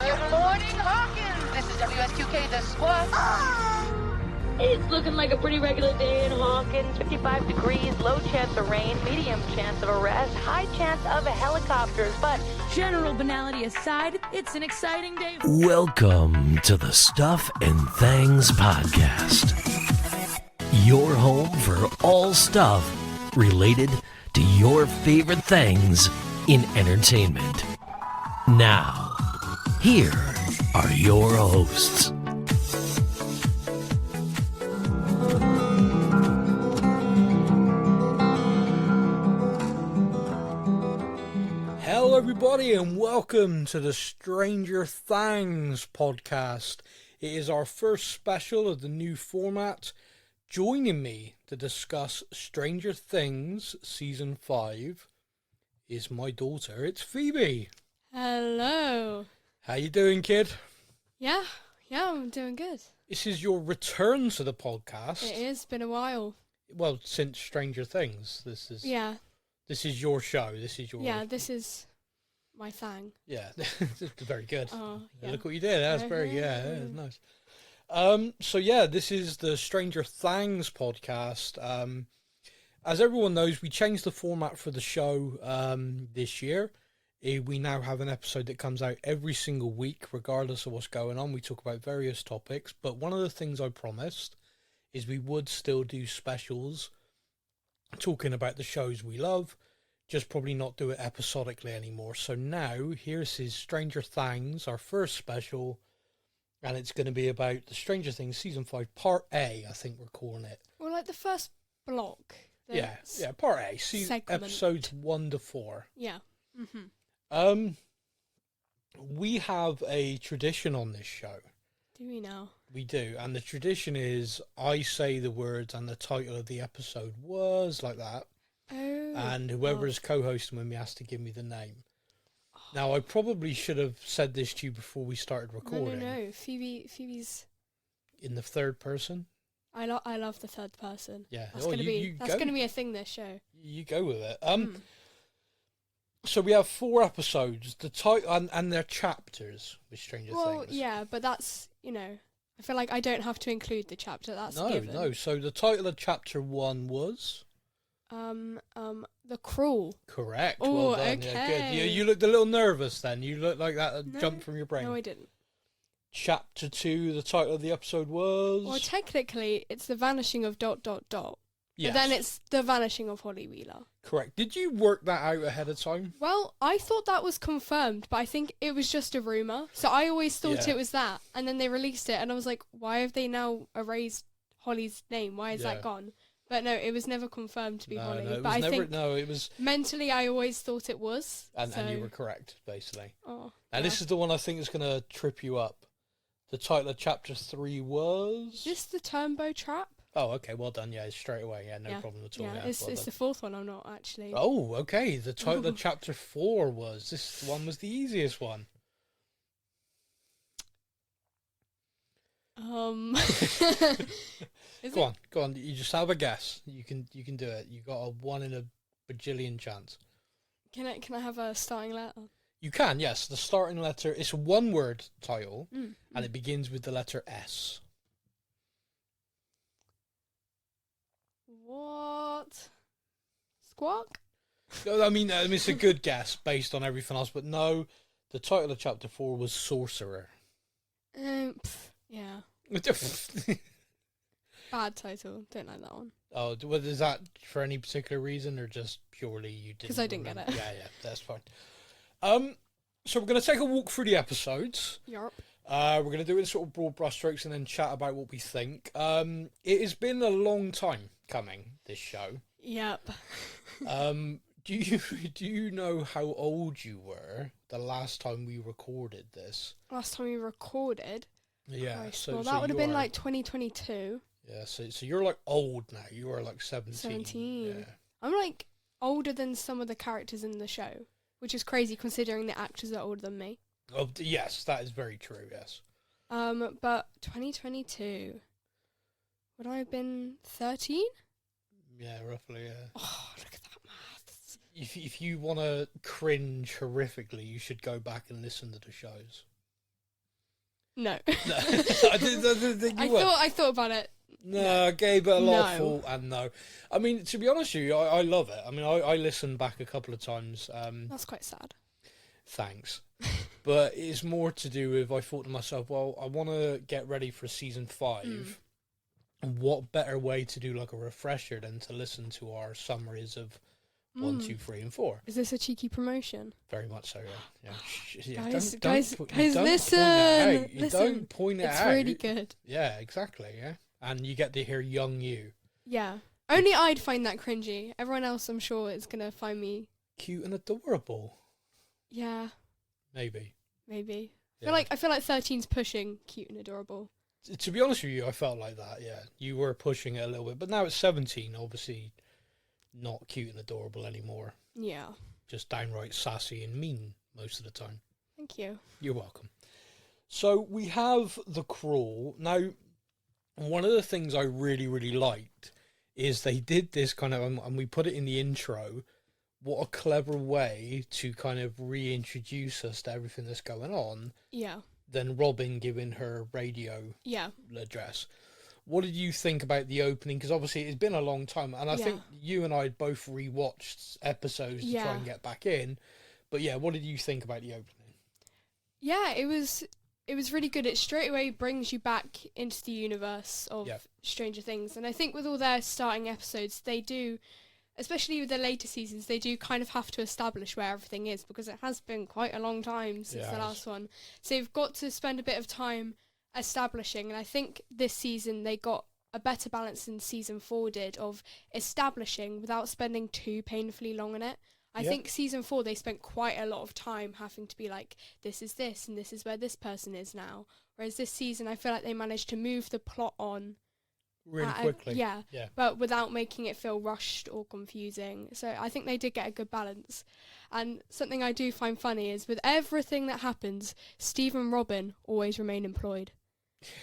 Good morning, Hawkins. This is WSQK, the squad. It's looking like a pretty regular day in Hawkins. 55 degrees, low chance of rain, medium chance of arrest, high chance of helicopters. But general banality aside, it's an exciting day. Welcome to the Stuff and Thangs podcast. Your home for all stuff related to your favorite things in entertainment. Now, here are your hosts. Hello everybody and welcome to the Stranger Thangs podcast. It is our first special of the new format. Joining me to discuss Stranger Things Season 5 is my daughter. It's Phoebe. Hello. How you doing, kid? Yeah, I'm doing good. This is your return to the podcast. It is been a while. Well, since Stranger Things. This is your show. This is my thing. Yeah, very good. Yeah. Look what you did. That's very that's nice. This is the Stranger Thangs podcast. As everyone knows, we changed the format for the show this year. We now have an episode that comes out every single week, regardless of what's going on. We talk about various topics, but one of the things I promised is we would still do specials talking about the shows we love, just probably not do it episodically anymore. So now, here's his Stranger Thangs, our first special, and it's going to be about the Stranger Things Season 5, Part A, I think we're calling it. Well, like the first block. Yeah, Part A, episodes 1 to 4. Yeah. Mm-hmm. We have a tradition on this show. Do we now? We do, and the tradition is I say the words and the title of the episode was like that. Oh. And whoever is co-hosting with me has to give me the name. Now, I probably should have said this to you before we started recording. No. Phoebe's in the third person. I love the third person. Yeah, that's gonna be a thing this show. You go with it. So we have 4 episodes. The title and their chapters with Stranger Things. Well, yeah, but that's I feel like I don't have to include the chapter. That's given. No. So the title of chapter 1 was The Crawl. Correct. Oh, well done. okay. Yeah, good. You looked a little nervous then. You looked like that jumped from your brain. No, I didn't. Chapter 2, the title of the episode was... Well, technically, it's The Vanishing of ... Yes. But then it's The Vanishing of Holly Wheeler. Correct. Did you work that out ahead of time? Well, I thought that was confirmed, but I think it was just a rumour. So I always thought it was that. And then they released it, and I was like, why have they now erased Holly's name? Why is that gone? But no, it was never confirmed to be Holly. It was... Mentally, I always thought it was. And you were correct, basically. Oh, and this is the one I think is going to trip you up. The title of chapter 3 was... Is this the Turbo Trap? Oh, okay, well done. Yeah, straight away. Yeah, no problem at all. Yeah, it's the fourth one I'm not, actually. Oh, okay. The title of chapter 4 was... This one was the easiest one. Go on. You just have a guess. You can do it. You got a 1 in a bajillion chance. Can I have a starting letter? You can, yes. The starting letter, it's a 1-word title, and it begins with the letter S. What? Squawk? I mean, it's a good guess based on everything else, but no, the title of chapter 4 was Sorcerer. Yeah. Bad title. Don't like that one. Oh, is that for any particular reason, or just purely you didn't? Because I didn't get it. Yeah, that's fine. So we're going to take a walk through the episodes. Yarp. We're going to do it in sort of broad brushstrokes and then chat about what we think. It has been a long time coming, this show. Yep. Do you know how old you were the last time we recorded this? Last time we recorded? Yeah. Well, that would have been like 2022. Yeah, so you're like old now. You are like 17. 17. Yeah. I'm like older than some of the characters in the show, which is crazy considering the actors are older than me. Oh, yes, that is very true, yes. But 2022, would I have been 13? Yeah, roughly, yeah. Oh, look at that maths. If you want to cringe horrifically, you should go back and listen to the shows. No. I didn't think you were. I thought about it. No, I gave it a lot of No. thought, and no. I mean, to be honest with you, I love it. I mean, I listened back a couple of times. That's quite sad. Thanks. But it's more to do with, I thought to myself, well, I want to get ready for season 5. And what better way to do like a refresher than to listen to our summaries of 1, 2, 3, and 4? Is this a cheeky promotion? Very much so, yeah. Guys, Guys, listen. You don't point it out. It's really good. Yeah, exactly, yeah. And you get to hear young you. Yeah. Only I'd find that cringy. Everyone else, I'm sure, is going to find me... Cute and adorable. Yeah. Maybe. Yeah. I feel like 13's pushing cute and adorable. To be honest with you, I felt like that, yeah. You were pushing it a little bit. But now it's 17, obviously not cute and adorable anymore. Yeah. Just downright sassy and mean most of the time. Thank you. You're welcome. So we have The Crawl. Now, one of the things I really, really liked is they did this kind of, and we put it in the intro, what a clever way to kind of reintroduce us to everything that's going on. Yeah. Than Robin giving her radio address. What did you think about the opening? Because obviously it's been a long time, and I think you and I had both rewatched episodes to try and get back in. But yeah, what did you think about the opening? Yeah, it was really good. It straight away brings you back into the universe of Stranger Things, and I think with all their starting episodes, they do, especially with the later seasons, they do kind of have to establish where everything is, because it has been quite a long time since the last one. So you've got to spend a bit of time establishing, and I think this season they got a better balance than season 4 did of establishing without spending too painfully long on it. I think season 4 they spent quite a lot of time having to be like, this is this and this is where this person is now. Whereas this season I feel like they managed to move the plot on really quickly. Yeah, but without making it feel rushed or confusing. So I think they did get a good balance. And something I do find funny is with everything that happens, Steve and Robin always remain employed.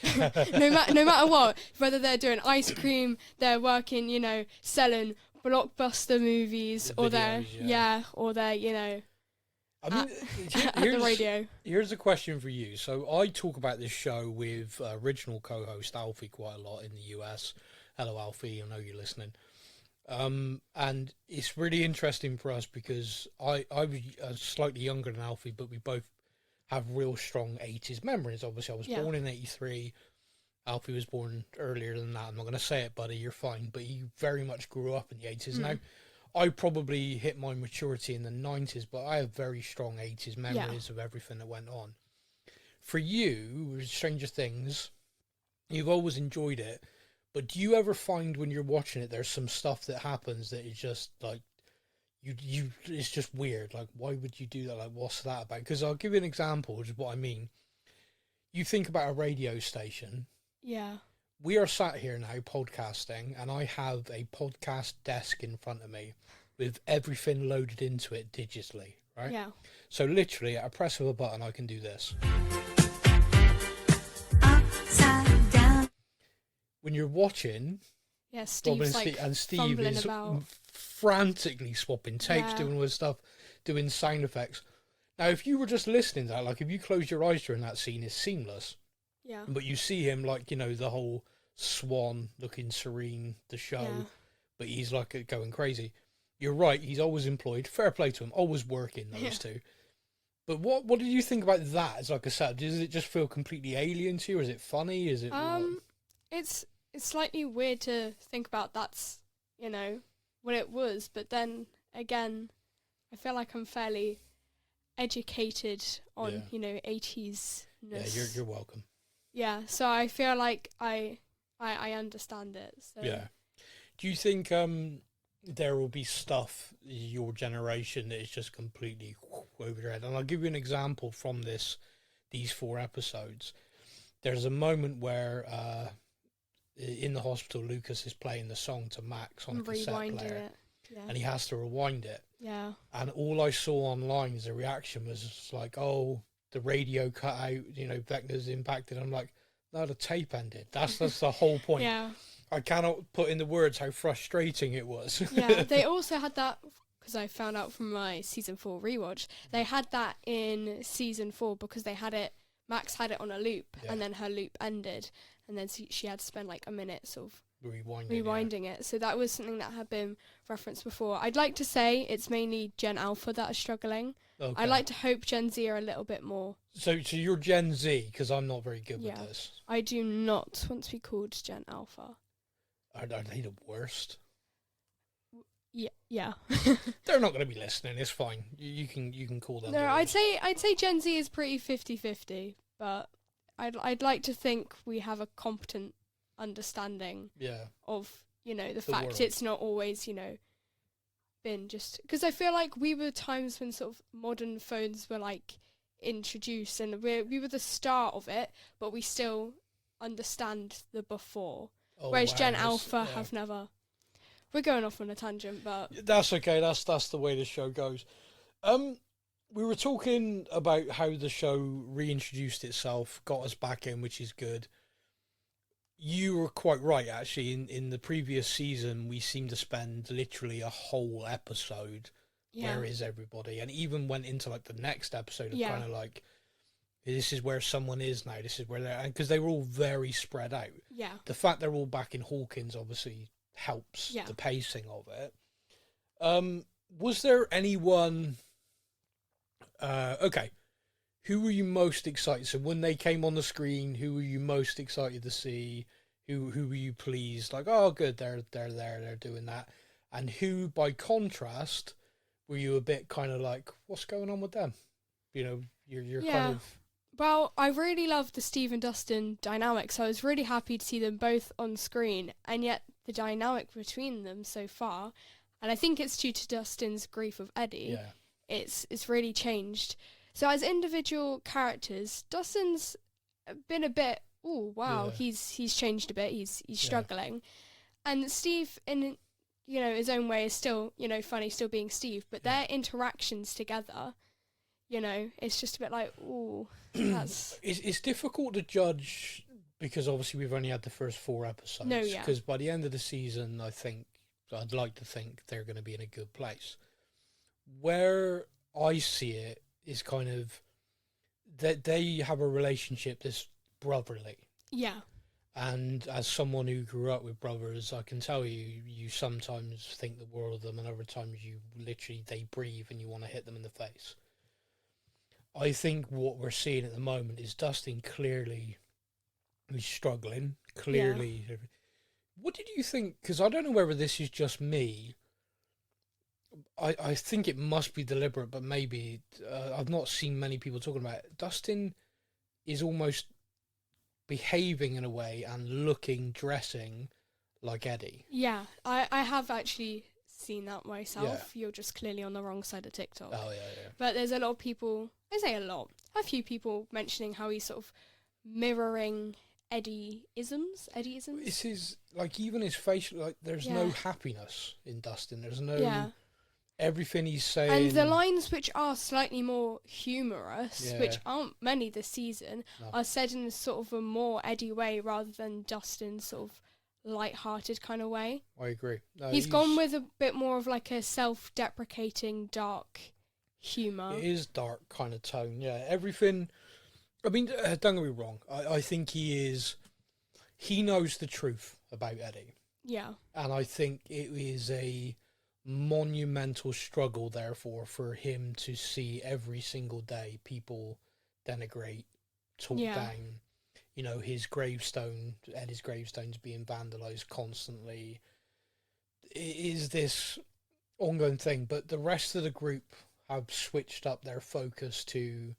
no matter what, whether they're doing ice cream, they're working, selling blockbuster movies, or they're or they're I mean, at the radio. Here's a question for you. So I talk about this show with original co-host Alfie quite a lot in the US. Hello, Alfie. I know you're listening. And it's really interesting for us because I was slightly younger than Alfie, but we both have real strong 80s memories. Obviously, I was born in 83. Alfie was born earlier than that. I'm not going to say it, buddy. You're fine. But he very much grew up in the 80s. Now, I probably hit my maturity in the 90s, but I have very strong 80s memories of everything that went on. For you, with Stranger Things, you've always enjoyed it, but do you ever find when you're watching it, there's some stuff that happens that is just like, it's just weird. Like, why would you do that? Like, what's that about? Because I'll give you an example, which is what I mean. You think about a radio station. Yeah. We are sat here now podcasting, and I have a podcast desk in front of me with everything loaded into it digitally, right? Yeah. So literally, at a press of a button, I can do this. Upside down. When you're watching, Steve's Steve is about. frantically swapping tapes, doing all this stuff, doing sound effects. Now, if you were just listening to that, like if you close your eyes during that scene, it's seamless. Yeah. But you see him like, the whole swan looking serene, the show, but he's like going crazy. You're right, he's always employed. Fair play to him, always working, those two. But what did you think about that as like a set? Does it just feel completely alien to you? Is it funny? Is it It's slightly weird to think about that's, what it was, but then again, I feel like I'm fairly educated on, 80s. Yeah, you're welcome. Yeah, so I feel like I understand it. So. Yeah. Do you think there will be stuff your generation that is just completely over your head? And I'll give you an example from these 4 episodes. There's a moment where in the hospital, Lucas is playing the song to Max on a cassette player, and he has to rewind it. Yeah. And all I saw online as a reaction was like, "Oh, the radio cut out, Vecna's impacted." I'm like, no, the tape ended. That's the whole point. Yeah. I cannot put in the words how frustrating it was. Yeah, they also had that, because I found out from my season 4 rewatch, they had that in season 4 because they had it Max had it on a loop, Yeah. and then her loop ended, and then she had to spend like a minute sort of rewinding it. So that was something that had been referenced before. I'd like to say it's mainly Gen Alpha that are struggling. Okay. I'd like to hope Gen Z are a little bit more. So you're Gen Z, because I'm not very good Yeah. with this. I do not want to be called Gen Alpha. Are they the worst? Yeah. They're not going to be listening. It's fine. You can call them. No, the I'd worst. say Gen Z is pretty 50-50, but I'd like to think we have a competent understanding Yeah. of, the The fact world. it's not always, been just because I feel like we were times when sort of modern phones were like introduced, and we were the start of it, but we still understand the before. Oh, Whereas Gen wow, Alpha yeah. have never. We're going off on a tangent, but That's okay. That's the way the show goes. We were talking about how the show reintroduced itself, got us back in, which is good. You were quite right, actually. In the previous season, we seemed to spend literally a whole episode. yeah, Where is everybody? And even went into like the next episode of Yeah. kind of like, this is where someone is now. This is where they're, because they were all very spread out. yeah, The fact they're all back in Hawkins obviously helps Yeah. the pacing of it. Was there anyone? Okay, who were you most excited? So when they came on the screen, who were you most excited to see? Who were you pleased? Like, oh, good, they're there, they're doing that. And who, by contrast, were you a bit kind of like, what's going on with them? You're Yeah. kind of Well, I really loved the Steve and Dustin dynamic, so I was really happy to see them both on screen, and yet the dynamic between them so far, and I think it's due to Dustin's grief of Eddie, yeah. it's really changed. So as individual characters, Dustin's been a bit, oh wow, Yeah. he's changed a bit, he's struggling, and Steve in his own way is still funny, still being Steve, but their interactions together, it's just a bit like, ooh, that's It's difficult to judge because obviously we've only had the first 4 episodes. No, yeah. Because by the end of the season, I'd like to think they're going to be in a good place. Where I see it is kind of that they have a relationship that's brotherly. yeah. And as someone who grew up with brothers, I can tell you sometimes think the world of them, and other times they breathe and you want to hit them in the face. I think what we're seeing at the moment is Dustin clearly is struggling. Clearly. What did you think? Because I don't know whether this is just me. I think it must be deliberate, but maybe I've not seen many people talking about it. Dustin is almost behaving in a way and dressing like Eddie. Yeah, I have actually seen that myself. You're just clearly on the wrong side of TikTok. Oh, yeah. But there's a lot of people, I say a few people mentioning how he's sort of mirroring Eddie-isms. This is, like, even his facial, like, there's no Yeah. happiness in Dustin. There's no... Yeah. Everything he's saying... And the lines which are slightly more humorous, Yeah. which aren't many this season, No. are said in sort of a more Eddie way rather than Dustin's sort of light-hearted kind of way. I agree. No, He's gone with a bit more of like a self-deprecating, dark humour. It is dark kind of tone, yeah. Everything... I mean, don't get me wrong. I think he knows the truth about Eddie. Yeah. And I think it is a monumental struggle, therefore, for him to see every single day people denigrate, talk Yeah. down. His gravestone, Eddie's gravestone's being vandalised constantly. It is this ongoing thing, but the rest of the group have switched up their focus to,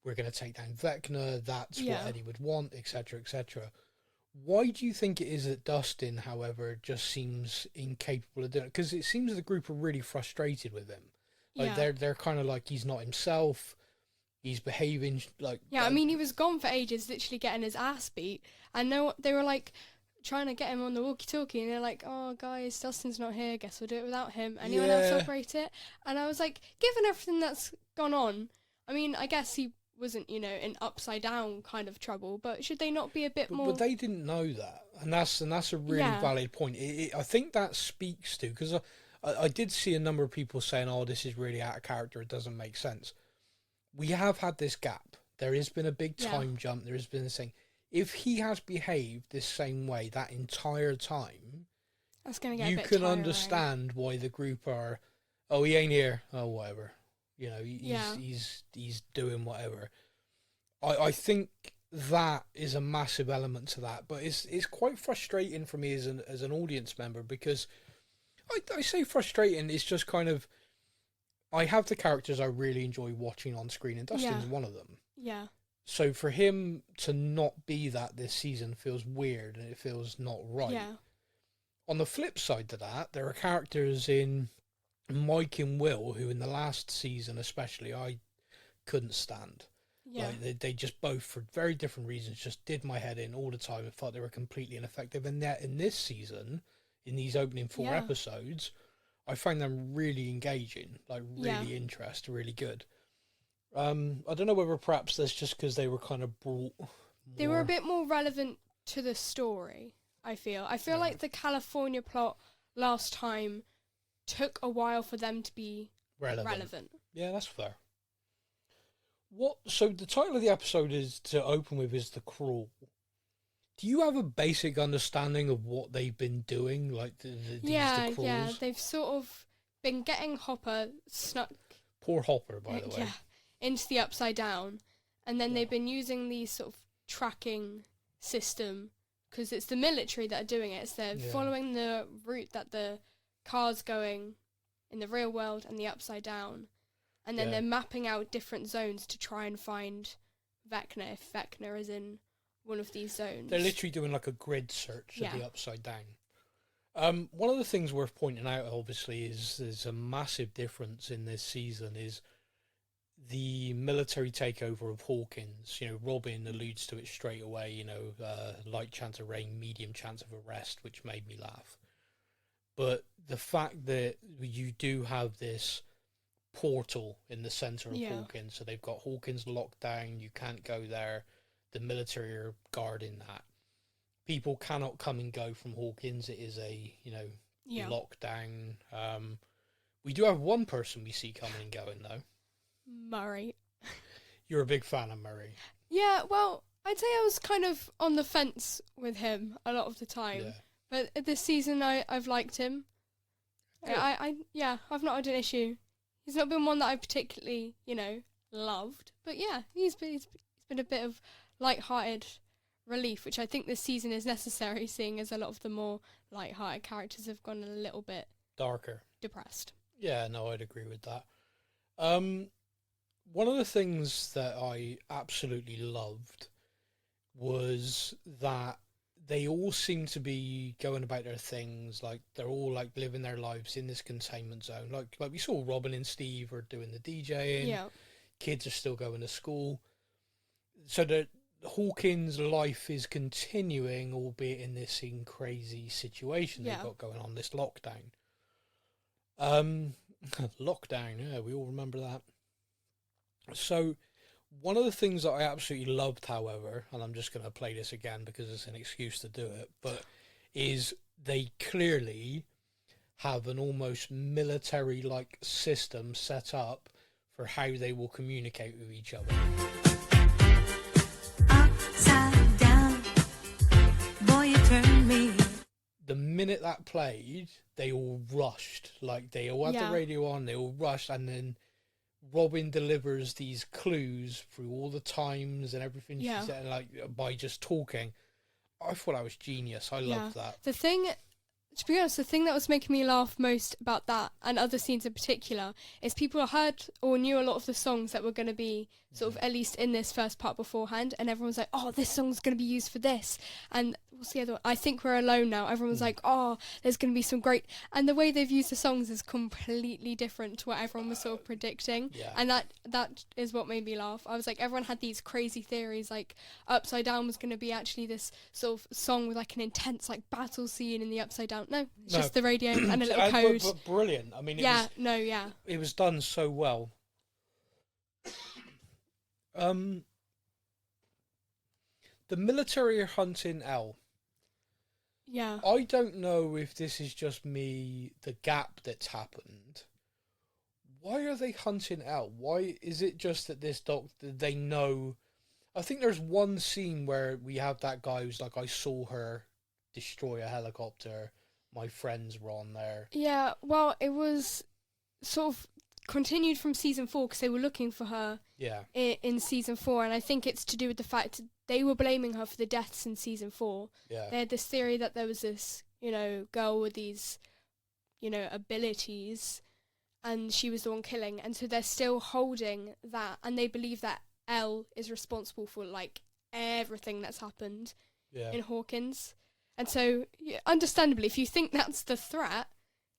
we're going to take down Vecna, that's Yeah. what Eddie would want, etc., etc. Why do you think it is that Dustin, however, just seems incapable of doing it? Because it seems the group are really frustrated with him. Like, Yeah. they're kind of like, he's not himself, he's behaving like... Yeah, I mean, he was gone for ages, literally getting his ass beat. And they were like trying to get him on the walkie-talkie, and they're like, oh, guys, Dustin's not here, guess we'll do it without him. Anyone else Yeah. operate it? And I was like, given everything that's gone on, I mean, I guess he wasn't, in upside-down kind of trouble, but should they not be a bit more... But they didn't know that, and that's a really Yeah. valid point. I think that speaks to, because I did see a number of people saying, "Oh, this is really out of character. It doesn't make sense." We have had this gap There has been a big Yeah. time jump. There has been this thing. If he has behaved this same way that entire time, That's gonna get a you bit can tiring. understand why the group are, oh, he ain't here. Oh, whatever. You know, Yeah. he's doing whatever. I think that is a massive element to that, but it's quite frustrating for me as an audience member, because I say frustrating. It's just kind of, I have the characters I really enjoy watching on screen, and Dustin's Yeah. one of them. Yeah. So for him to not be that this season feels weird, and it feels not right. Yeah. On the flip side to that, there are characters in Mike and Will who, in the last season especially, I couldn't stand. Yeah. Like they just both, for very different reasons, just did my head in all the time and felt they were completely ineffective. And that in this season, in these opening 4 Yeah. episodes, I find them really engaging, like really Yeah. interesting, really good. I don't know whether perhaps that's just because they were kind of brought. They were a more- bit more relevant to the story, I feel. I feel like the California plot last time took a while for them to be relevant. Yeah, that's fair. So the title of the episode is to open with is The Crawl. Do you have a basic understanding of what they've been doing, like these Yeah, the crawls? yeah. They've sort of been getting Hopper snuck Poor Hopper, by the way. yeah, into the Upside Down. And then they've been using these sort of tracking system, because it's the military that are doing it. So they're Yeah. following the route that the car's going in the real world and the Upside Down. And then Yeah. they're mapping out different zones to try and find Vecna, if Vecna is in one of these zones. They're literally doing like a grid search Yeah. of the Upside Down. One of the things worth pointing out, obviously, is there's a massive difference in this season is the military takeover of Hawkins. You know, Robin alludes to it straight away, you know, light chance of rain, medium chance of arrest, which made me laugh. But the fact that you do have this portal in the centre of Yeah. Hawkins, so they've got Hawkins locked down, you can't go there, the military are guarding that. People cannot come and go from Hawkins. It is a, you know, Yeah. lockdown. We do have one person we see coming and going, though. Murray. You're a big fan of Murray. Yeah, well, I'd say I was kind of on the fence with him a lot of the time. Yeah. But this season, I've liked him. I've not had an issue. He's not been one that I've particularly, loved. But yeah, he's been a bit of light-hearted relief, which I think this season is necessary, seeing as a lot of the more light-hearted characters have gone a little bit Darker. depressed. Yeah, no, I'd agree with that. One of the things that I absolutely loved was that they all seem to be going about their things, like they're all like living their lives in this containment zone. Like we saw Robin and Steve are doing the DJing. Yeah. Kids are still going to school. So that Hawkins' life is continuing, albeit in this crazy situation Yeah. they've got going on, this lockdown. Lockdown, yeah, we all remember that. So, one of the things that I absolutely loved, however, and I'm just going to play this again because it's an excuse to do it, but is they clearly have an almost military-like system set up for how they will communicate with each other. Upside down, boy, you turn me. The minute that played, they all rushed. Like, they all had Yeah. the radio on, they all rushed, and then Robin delivers these clues through all the times and everything Yeah. she said, like, by just talking. I thought that was genius. I loved that. The thing, to be honest, the thing that was making me laugh most about that and other scenes in particular is people heard or knew a lot of the songs that were going to be sort of at least in this first part beforehand, and everyone's like, oh, this song's going to be used for this. And what's the other one? I Think We're Alone Now. Everyone's like, oh, there's going to be some great... And the way they've used the songs is completely different to what everyone was sort of predicting. Yeah. And that is what made me laugh. I was like, everyone had these crazy theories, like Upside Down was going to be actually this sort of song with like an intense like battle scene in the Upside Down. No, it's No. just the radio and a little code. But brilliant. I mean, It was done so well. The military are hunting Elle. Yeah. I don't know if this is just me, the gap that's happened. Why are they hunting Elle? Why is it just that this doctor, they know I think there's one scene where we have that guy who's like, I saw her destroy a helicopter. My friends were on there. Yeah, well, it was sort of continued from season 4 because they were looking for her in season 4, and I think it's to do with the fact they were blaming her for the deaths in season 4. Yeah. They had this theory that there was this, girl with these, abilities, and she was the one killing, and so they're still holding that, and they believe that Elle is responsible for, like, everything that's happened in Hawkins. And so, understandably, if you think that's the threat,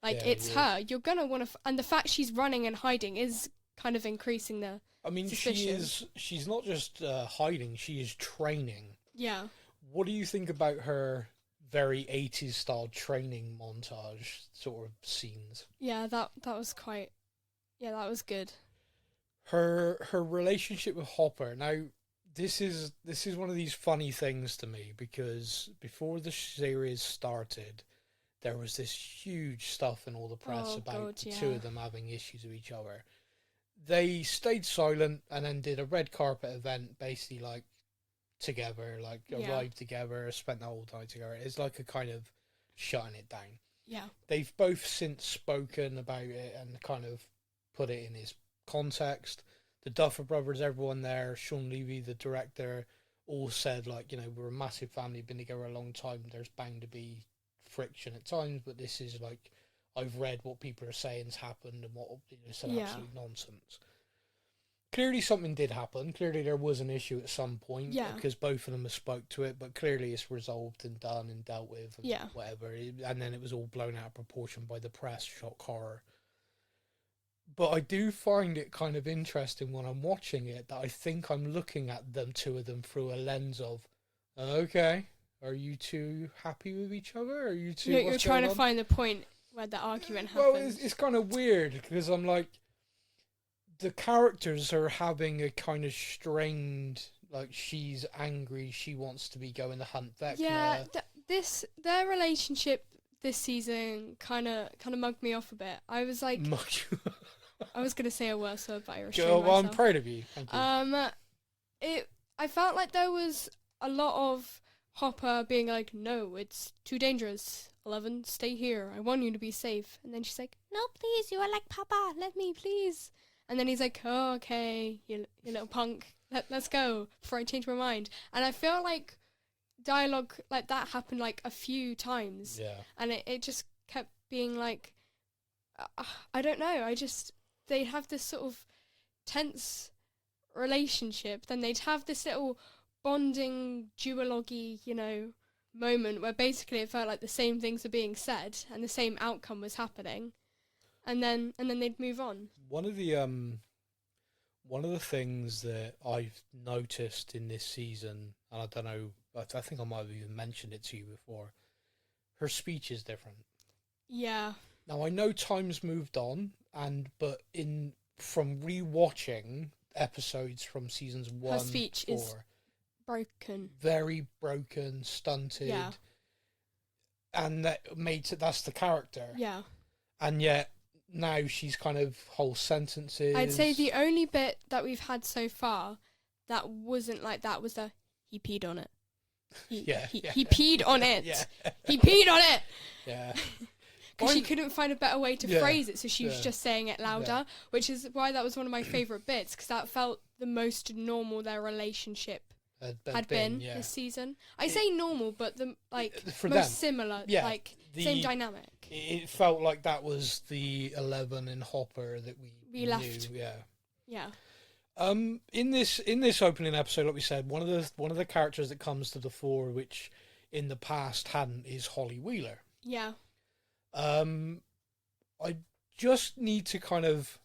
it's her, you're going to want to... and the fact she's running and hiding is kind of increasing the suspicion. She's not just hiding, she is training. Yeah. What do you think about her very 80s style training montage sort of scenes? Yeah, that was quite... yeah, that was good. Her relationship with Hopper. Now, this is one of these funny things to me, because before the series started, there was this huge stuff in all the press about the two of them having issues with each other. They stayed silent and then did a red carpet event, basically like together, like arrived together, spent the whole time together. It's like a kind of shutting it down. Yeah. They've both since spoken about it and kind of put it in his context. The Duffer Brothers, everyone there, Sean Levy, the director, all said, like, we're a massive family, been together a long time, there's bound to be friction at times, but this is like, I've read what people are saying has happened and what it's an absolute nonsense. Clearly something did happen. Clearly there was an issue at some point because both of them have spoke to it, but clearly it's resolved and done and dealt with and whatever. And then it was all blown out of proportion by the press, shock horror. But I do find it kind of interesting when I'm watching it that I think I'm looking at them, two of them, through a lens of, okay, are you two happy with each other? Are you two... You're trying to find the point where the argument happens. Well, it's kind of weird because I'm like, the characters are having a kind of strained, like, she's angry, she wants to be going to hunt Vecna. Yeah, their relationship this season kind of mugged me off a bit. I was like... I was going to say a worse word, but I restrained myself. Well, I'm proud of you. Thank you. I felt like there was a lot of Hopper being like, no, it's too dangerous. 11, stay here. I want you to be safe. And then she's like, no, please, you are like Papa. Let me, please. And then he's like, oh, okay, you little punk. Let's go before I change my mind. And I feel like dialogue like that happened like a few times. Yeah. And it just kept being like, I don't know. They'd have this sort of tense relationship. Then they'd have this little bonding, duology, moment where basically it felt like the same things were being said and the same outcome was happening. And then they'd move on. One of the things that I've noticed in this season, and I don't know, I think I might have even mentioned it to you before, her speech is different. Yeah. Now I know time's moved on, but from rewatching episodes from seasons 1, her speech 4, is broken, very broken, stunted, and that's the character. Yeah. And yet now she's kind of whole sentences. I'd say the only bit that we've had so far that wasn't like that was the he peed on it. He peed on it. Yeah. He peed on it. Yeah. Because she couldn't find a better way to phrase it, so she was just saying it louder, which is why that was one of my favourite bits, because that felt the most normal their relationship had been this season. I say normal, but the most similar, same dynamic. It felt like that was the 11 and Hopper that we left. Knew, yeah. In this opening episode, like we said, one of the characters that comes to the fore, which in the past hadn't, is Holly Wheeler. Yeah. I just need to kind of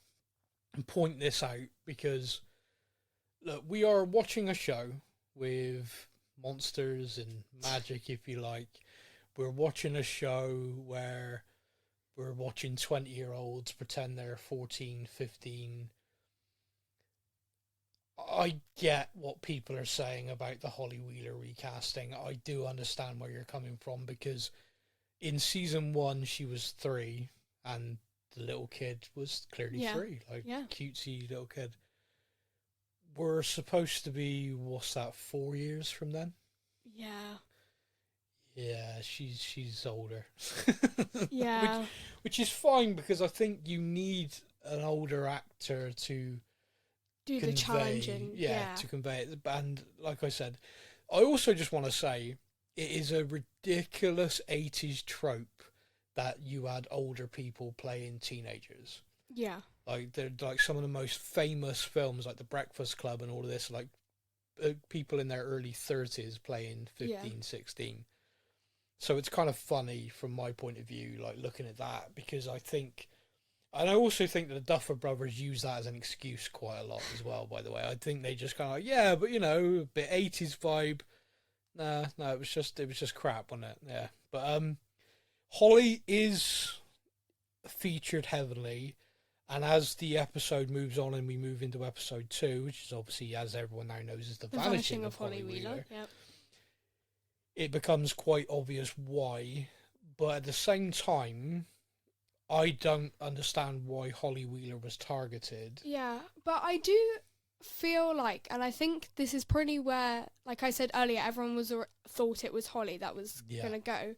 point this out because, look, we are watching a show with monsters and magic, if you like. We're watching a show where we're watching 20-year-olds pretend they're 14, 15. I get what people are saying about the Holly Wheeler recasting. I do understand where you're coming from because in season 1 she was 3 and the little kid was clearly 3, cutesy little kid. we're supposed to be, what's that, 4 years from then? Yeah. Yeah, she's older. Yeah. Which is fine, because I think you need an older actor to Do the challenging. Yeah. to convey it. And like I said, I also just want to say it is a ridiculous 80s trope that you had older people playing teenagers. Yeah. Like, they're like some of the most famous films, like The Breakfast Club and all of this, like people in their early 30s playing 15, 16. So it's kind of funny from my point of view, like looking at that, because I think, and I also think that the Duffer Brothers use that as an excuse quite a lot as well, by the way. I think they just kind of like, yeah, but a bit 80s vibe. No, it was just crap, wasn't it? Yeah. But Holly is featured heavily, and as the episode moves on and we move into episode 2, which is obviously, as everyone now knows, is the vanishing of Holly Wheeler. Yep. It becomes quite obvious why, but at the same time, I don't understand why Holly Wheeler was targeted. Yeah, but I do feel like, and I think this is probably where, like I said earlier, everyone thought it was Holly that was gonna go.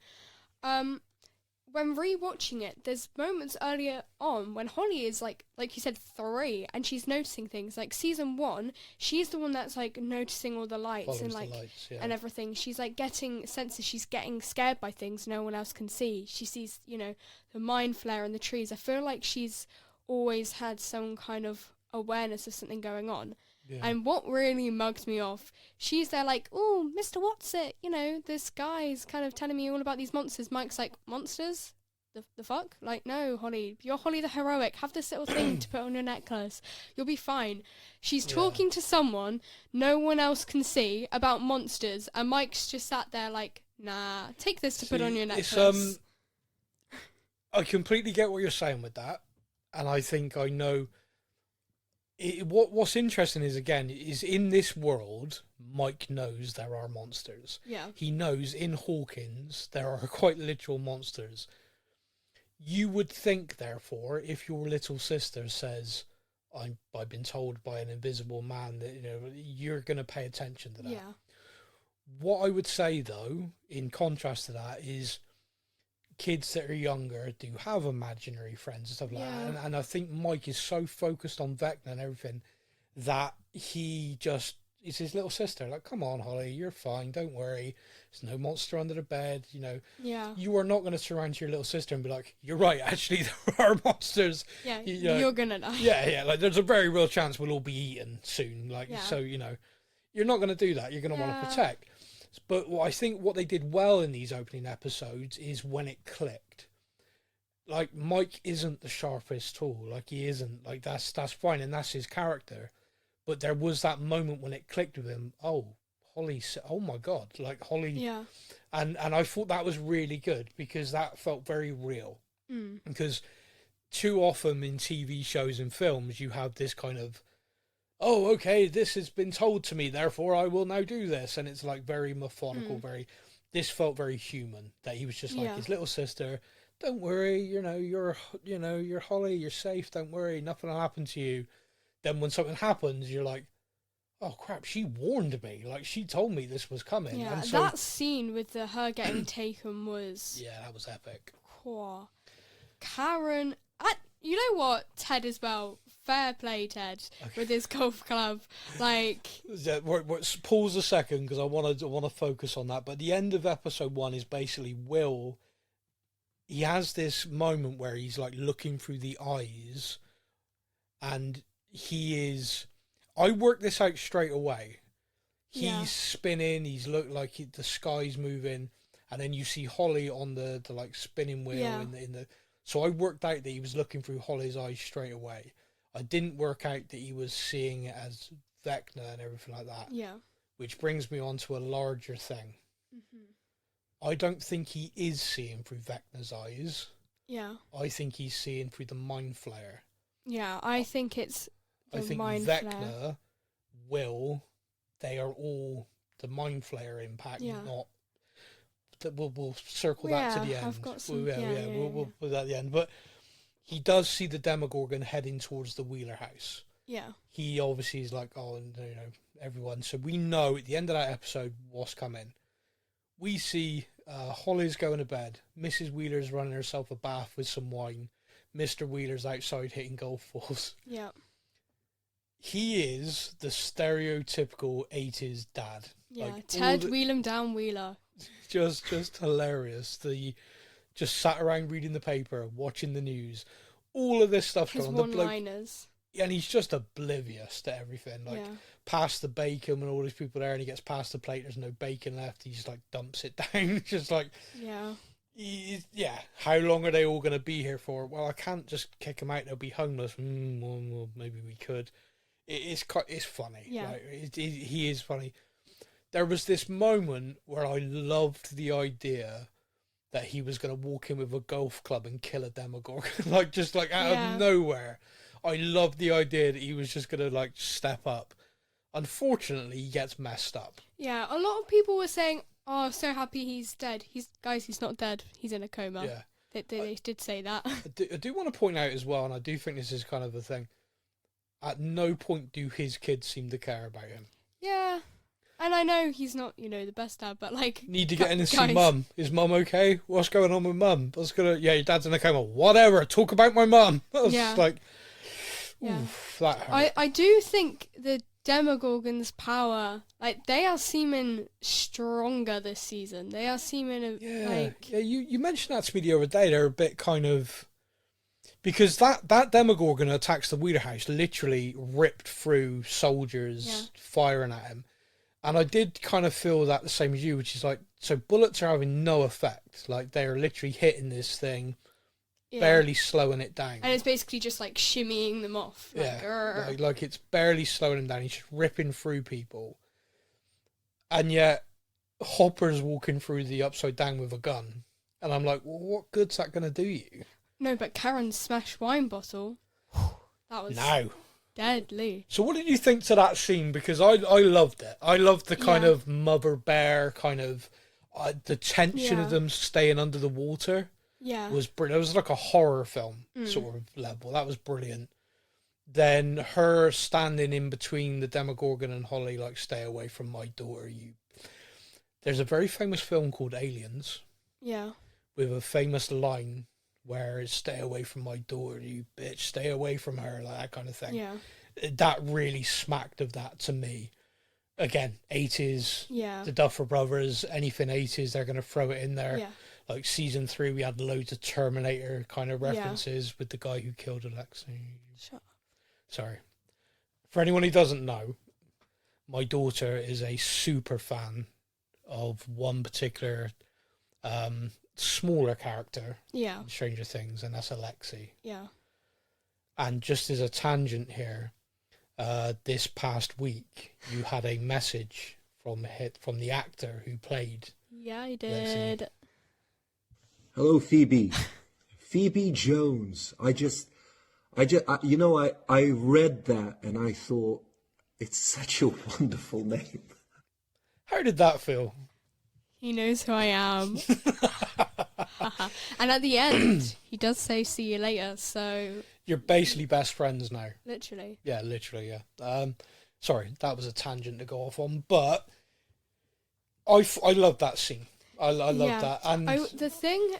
When rewatching it, there's moments earlier on when Holly is like you said, 3, and she's noticing things. Like season 1, she's the one that's like noticing all the lights and everything. She's like getting senses. She's getting scared by things no one else can see. She sees, the mind flare in the trees. I feel like she's always had some kind of awareness of something going on. Yeah. And what really mugged me off, she's there like, oh, Mr. Watson, this guy's kind of telling me all about these monsters. Mike's like, monsters? The fuck? Like, no, Holly, you're Holly the heroic. Have this little thing to put on your necklace. You'll be fine. She's talking to someone no one else can see about monsters, and Mike's just sat there like, nah, take this to put on your necklace. I completely get what you're saying with that, and I think I know. What's interesting is in this world, Mike knows there are monsters. Yeah. He knows in Hawkins there are quite literal monsters. You would think, therefore, if your little sister says, I've been told by an invisible man that, you're going to pay attention to that. Yeah. What I would say, though, in contrast to that, is kids that are younger do have imaginary friends and stuff like that. And I think Mike is so focused on Vecna and everything that it's his little sister. Like, come on, Holly, you're fine. Don't worry. There's no monster under the bed. Yeah. You are not going to surround your little sister and be like, you're right, actually, there are monsters. Yeah, you're going to die. Yeah. Like, there's a very real chance we'll all be eaten soon. So, you're not going to do that. You're going to want to protect. But I think what they did well in these opening episodes is when it clicked. Like, Mike isn't the sharpest tool. Like, he isn't. Like, that's fine, and that's his character. But there was that moment when it clicked with him. Oh, Holly! Oh my God! Like, Holly. Yeah. And I thought that was really good, because that felt very real. Because too often in TV shows and films, you have this kind of, oh, okay, this has been told to me, therefore I will now do this. And it's like very methodical, this felt very human, that he was just like his little sister, don't worry, you're Holly, you're safe, don't worry, nothing will happen to you. Then when something happens, you're like, oh crap, she warned me, like she told me this was coming. Yeah, and so, that scene with her getting taken was... Yeah, that was epic. Cool. Karen... You know what, Ted as well, fair play, Ted, with his golf club. Like, yeah, pause a second, because I want to focus on that. But the end of episode 1 is basically Will. He has this moment where he's like looking through the eyes, and he is. I worked this out straight away. He's spinning. He's like the sky's moving, and then you see Holly on the like spinning wheel in the. So I worked out that he was looking through Holly's eyes straight away. I didn't work out that he was seeing it as Vecna and everything like that. Yeah. Which brings me on to a larger thing. I don't think he is seeing through Vecna's eyes. Yeah. I think he's seeing through the mind flare. Yeah, I think it's the mind Vecna, flare. Will, they are all the mind flare impact, not... We'll circle that to the end. I've got some, we'll put that at the end. But he does see the Demogorgon heading towards the Wheeler house. Yeah. He obviously is like, oh, everyone. So we know at the end of that episode what's coming. We see Holly's going to bed. Mrs. Wheeler's running herself a bath with some wine. Mr. Wheeler's outside hitting golf balls. Yeah. He is the stereotypical 80s dad. Yeah. Like, Ted Wheel 'em down Wheeler. Just hilarious. Just sat around reading the paper, watching the news. All of this stuff's His going on. one-liners. And he's just oblivious to everything. Like, past the bacon when all these people there, and he gets past the plate, there's no bacon left. He just, like, dumps it down. Just like, how long are they all going to be here for? Well, I can't just kick them out. They'll be homeless. Well, maybe we could. It's funny. Yeah. Like, he is funny. There was this moment where I loved the idea that he was going to walk in with a golf club and kill a Demogorgon. out of nowhere. I loved the idea that he was just going to, like, step up. Unfortunately, he gets messed up. Yeah, a lot of people were saying, oh, so happy he's dead. He's not dead. He's in a coma. Yeah. They did say that. I do want to point out as well, and I do think this is kind of a thing, at no point do his kids seem to care about him. Yeah. And I know he's not, the best dad, but, like... Need to get in and see Mum. Is Mum okay? What's going on with Mum? Yeah, your dad's in a coma. Whatever, talk about my mum. Yeah. Like... Yeah. Oof, that hurt. I do think the Demogorgon's power, like, they are seeming stronger this season. They are seeming you mentioned that to me the other day. They're a bit kind of, because that Demogorgon attacks the Wheeler house, literally ripped through soldiers firing at him, and I did kind of feel that the same as you, which is like, so bullets are having no effect. Like, they are literally hitting this thing. Barely slowing it down. And it's basically just like shimmying them off. Like it's barely slowing them down. He's just ripping through people. And yet, Hopper's walking through the upside down with a gun. And I'm like, well, what good's that going to do you? No, but Karen's smashed wine bottle, that was deadly. So what did you think to that scene? Because I loved it. I loved the kind of mother bear, kind of the tension of them staying under the water. Yeah. Was brilliant. It was like a horror film sort of level. That was brilliant. Then her standing in between the Demogorgon and Holly, like, stay away from my daughter. There's a very famous film called Aliens. Yeah. With a famous line where it's stay away from my daughter, you bitch, stay away from her, like that kind of thing. Yeah. That really smacked of that to me. Again, 80s. Yeah. The Duffer Brothers, anything 80s, they're going to throw it in there. Yeah. Like season 3, we had loads of Terminator kind of references with the guy who killed Alexei. Shut up. Sorry. For anyone who doesn't know, my daughter is a super fan of one particular smaller character in Stranger Things, and that's Alexei. Yeah. And just as a tangent here, this past week, you had a message from the actor who played. Yeah, I did. Alexei. Hello, Phoebe. Phoebe Jones. I read that and I thought, it's such a wonderful name. How did that feel? He knows who I am. And at the end, he does say, see you later, so... You're basically best friends now. Literally. Yeah, literally, yeah. Sorry, that was a tangent to go off on, but I love that scene. I love that. And the thing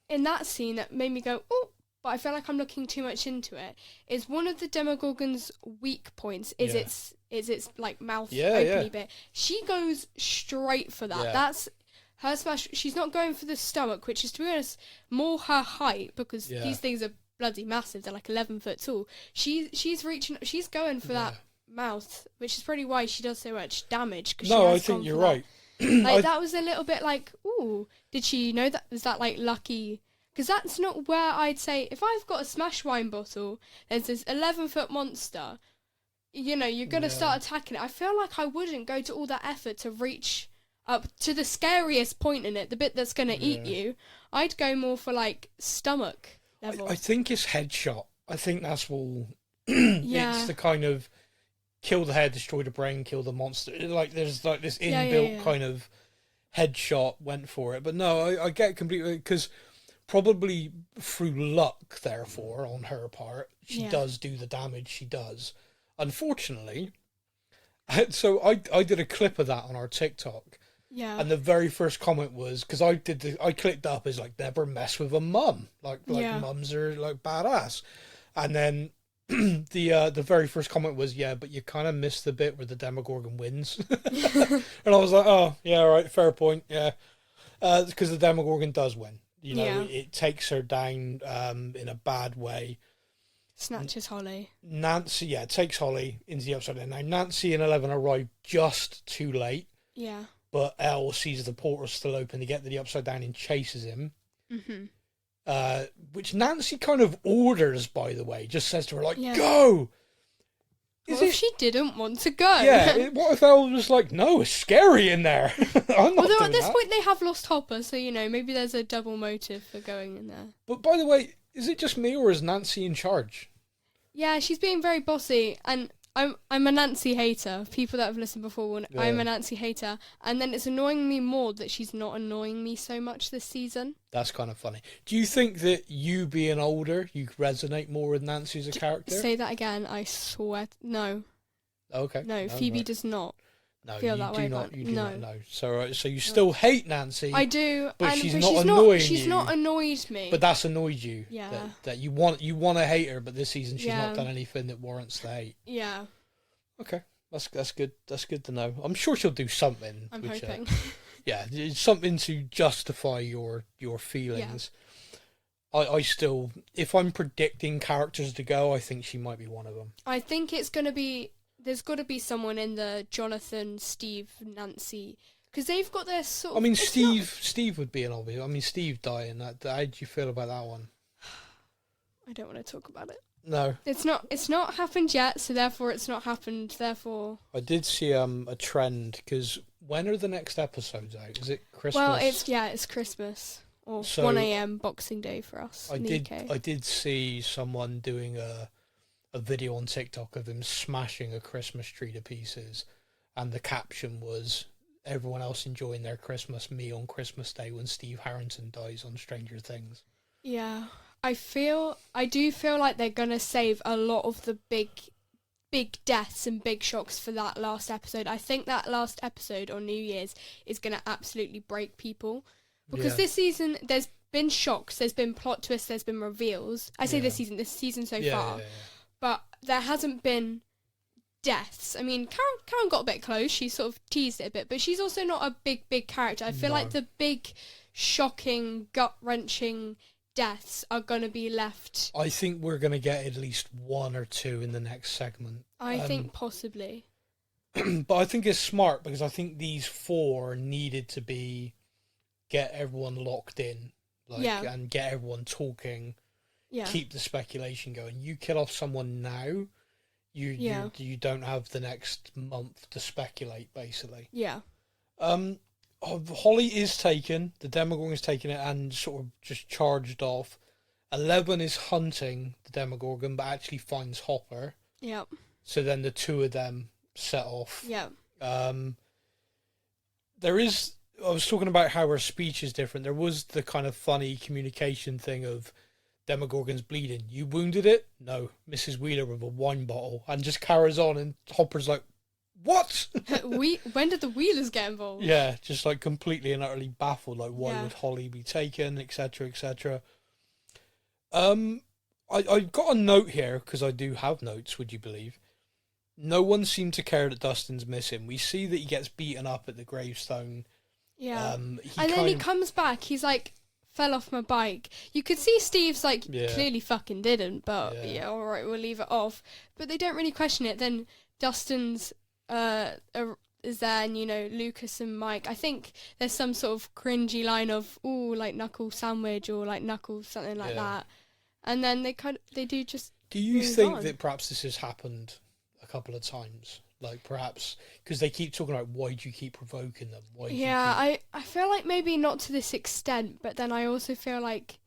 in that scene that made me go, oh, but I feel like I'm looking too much into it, is one of the Demogorgon's weak points is its like mouth opening bit. She goes straight for that. That's her smash. She's not going for the stomach, which is, to be honest, more her height, because these things are bloody massive. They're like 11 foot tall. She's going for that mouth, which is probably why she does so much damage. No, I think you're right. Like, that was a little bit like, ooh, did she know that? Was that, like, lucky? Because that's not where I'd say, if I've got a smash wine bottle, there's this 11-foot monster, you're going to start attacking it. I feel like I wouldn't go to all that effort to reach up to the scariest point in it, the bit that's going to eat you. I'd go more for, like, stomach level. I think it's headshot. I think that's all. It's the kind of kill the head, destroy the brain, kill the monster. Like, there's like this inbuilt kind of headshot went for it. But no, I get completely, because probably through luck, therefore, on her part, she does do the damage she does. Unfortunately, so I did a clip of that on our TikTok. Yeah. And the very first comment was, because I clicked up as like, never mess with a mum. Like Yeah. mums are like badass. And then the very first comment was, yeah, but you kind of missed the bit where the Demogorgon wins. And I was like, oh, yeah, all right, fair point, yeah. Because the Demogorgon does win. You know, Yeah. it takes her down in a bad way. Snatches Holly. Nancy, yeah, takes Holly into the Upside Down. Now, Nancy and Eleven arrive just too late, Yeah. but Elle sees the portal still open to get to the Upside Down and chases him. Mm-hmm. Which Nancy kind of orders, by the way, just says to her, like, Yeah. go! What if she didn't want to go? Yeah, what if Elle was like, no, it's scary in there. I'm not Although doing at this that. point they have lost Hopper, so, you know, maybe there's a double motive for going in there. But by the way, is it just me or is Nancy in charge? Yeah, she's being very bossy, and I'm a Nancy hater. People that have listened before will know I'm a Nancy hater, and then it's annoying me more that she's not annoying me so much this season. That's kind of funny. Do you think that you being older, you resonate more with Nancy as a character? Say that again, I swear. No. Okay. No, Phoebe right. does not. No, feel you that do way not. about- You do no. not know. So you still hate Nancy. I do, but and she's but not she's annoying she's you. not annoyed me. But that's annoyed you. Yeah. That you want to hate her, but this season she's Yeah. not done anything that warrants the hate. Yeah, Okay, that's good. That's good to know. I'm sure she'll do something. I'm which, hoping. Yeah, it's something to justify your feelings. I still, if I'm predicting characters to go, I think she might be one of them. I think it's gonna be. There's got to be someone in the Jonathan, Steve, Nancy, because they've got their sort. I mean, it's Steve would be an obvious. I mean, Steve dying. How do you feel about that one? I don't want to talk about it. No, It's not happened yet, so therefore it's not happened. Therefore, I did see a trend because when are the next episodes out? Is it Christmas? well, it's Christmas or So, 1 a.m. Boxing Day for us I in the did UK. I did see someone doing a video on TikTok of him smashing a Christmas tree to pieces, and the caption was everyone else enjoying their Christmas, me on Christmas Day when Steve Harrington dies on Stranger Things. Yeah, I do feel like they're gonna save a lot of the big deaths and big shocks for that last episode. I think that last episode on New Year's is gonna absolutely break people because Yeah. this season there's been shocks, there's been plot twists, there's been reveals. I say this season so far, but there hasn't been deaths. I mean, Karen got a bit close. She sort of teased it a bit, but she's also not a big character. I feel like the big, shocking, gut-wrenching deaths are going to be left. I think we're going to get at least one or two in the next segment. I think possibly. But I think it's smart because I think these four needed to get everyone locked in, and get everyone talking. Yeah. Keep the speculation going. You kill off someone now, you don't have the next month to speculate, basically. Yeah. Holly is taken, the Demogorgon is taken it and sort of just charged off. 11 is hunting the Demogorgon but actually finds Hopper. Yeah. So then the two of them set off. Yeah. I was talking about how her speech is different. There was the kind of funny communication thing of Demogorgon's bleeding. You wounded it? No. Mrs. Wheeler with a wine bottle. And just carries on and Hopper's like, what? When did the Wheelers get involved? Yeah, just like completely and utterly baffled. Like, why Yeah. would Holly be taken, etc., etc. I got a note here, because I do have notes, would you believe? No one seemed to care that Dustin's missing. We see that he gets beaten up at the gravestone. Yeah. Then he comes back, he's like, fell off my bike. You could see Steve's like, clearly fucking didn't, but yeah, alright, we'll leave it off. But they don't really question it. Then Dustin's is there, and, you know, Lucas and Mike. I think there's some sort of cringy line of, ooh, like knuckle sandwich or like knuckle something like that. And then they do just. Do you move think on. that perhaps this has happened a couple of times? Like perhaps because they keep talking about why do you keep provoking them? I feel like maybe not to this extent, but then I also feel like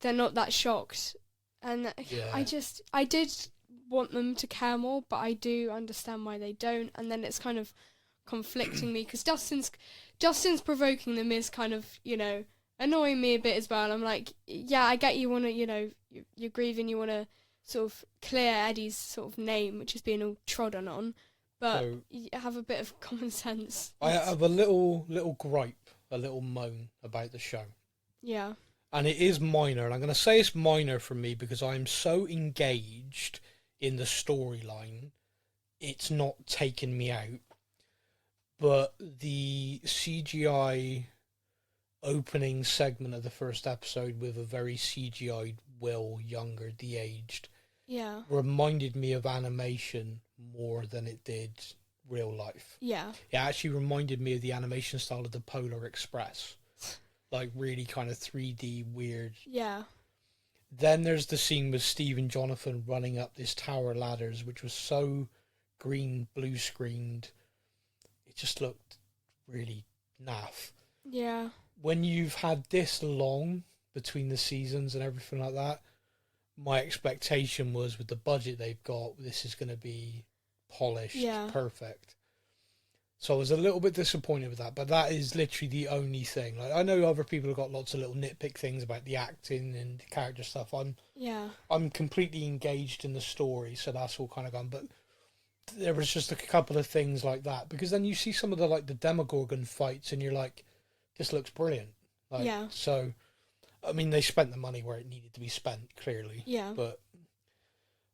they're not that shocked, and I did want them to care more, but I do understand why they don't, and then it's kind of conflicting me because Justin's provoking them is kind of, you know, annoying me a bit as well. I'm like, yeah, I get you want to, you know, you're grieving, you want to sort of clear Eddie's sort of name, which is being all trodden on, but So, you have a bit of common sense. I have a little gripe, a little moan about the show. Yeah. And it is minor, and I'm going to say it's minor for me because I'm so engaged in the storyline, it's not taking me out. But the CGI opening segment of the first episode with a very CGI'd Will, younger, de-aged, Yeah. reminded me of animation more than it did real life. Yeah. It actually reminded me of the animation style of the Polar Express. Like, really kind of 3D weird. Yeah. Then there's the scene with Steve and Jonathan running up this tower ladders, which was so green, blue screened. It just looked really naff. Yeah. When you've had this long between the seasons and everything like that, my expectation was with the budget they've got, this is going to be polished, perfect. So I was a little bit disappointed with that, but that is literally the only thing. Like, I know other people have got lots of little nitpick things about the acting and the character stuff. I'm completely engaged in the story, so that's all kind of gone. But there was just a couple of things like that, because then you see some of the Demogorgon fights, and you're like, this looks brilliant. So, I mean, they spent the money where it needed to be spent, clearly. Yeah. But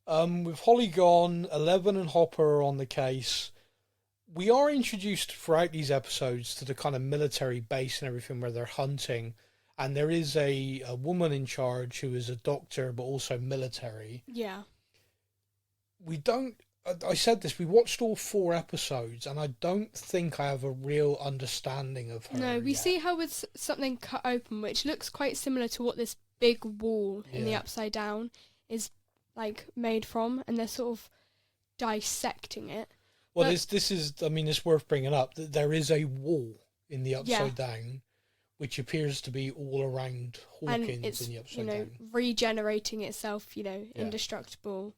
with Holly gone, Eleven and Hopper are on the case. We are introduced throughout these episodes to the kind of military base and everything where they're hunting, and there is a woman in charge who is a doctor but also military. Yeah. I said this, we watched all 4 episodes, and I don't think I have a real understanding of her. No, we yet. see her with something cut open, which looks quite similar to what this big wall in the Upside Down is like made from, and they're sort of dissecting it. Well, this is, I mean, it's worth bringing up that there is a wall in the Upside Down, which appears to be all around Hawkins and it's, in the Upside Down. regenerating itself, indestructible.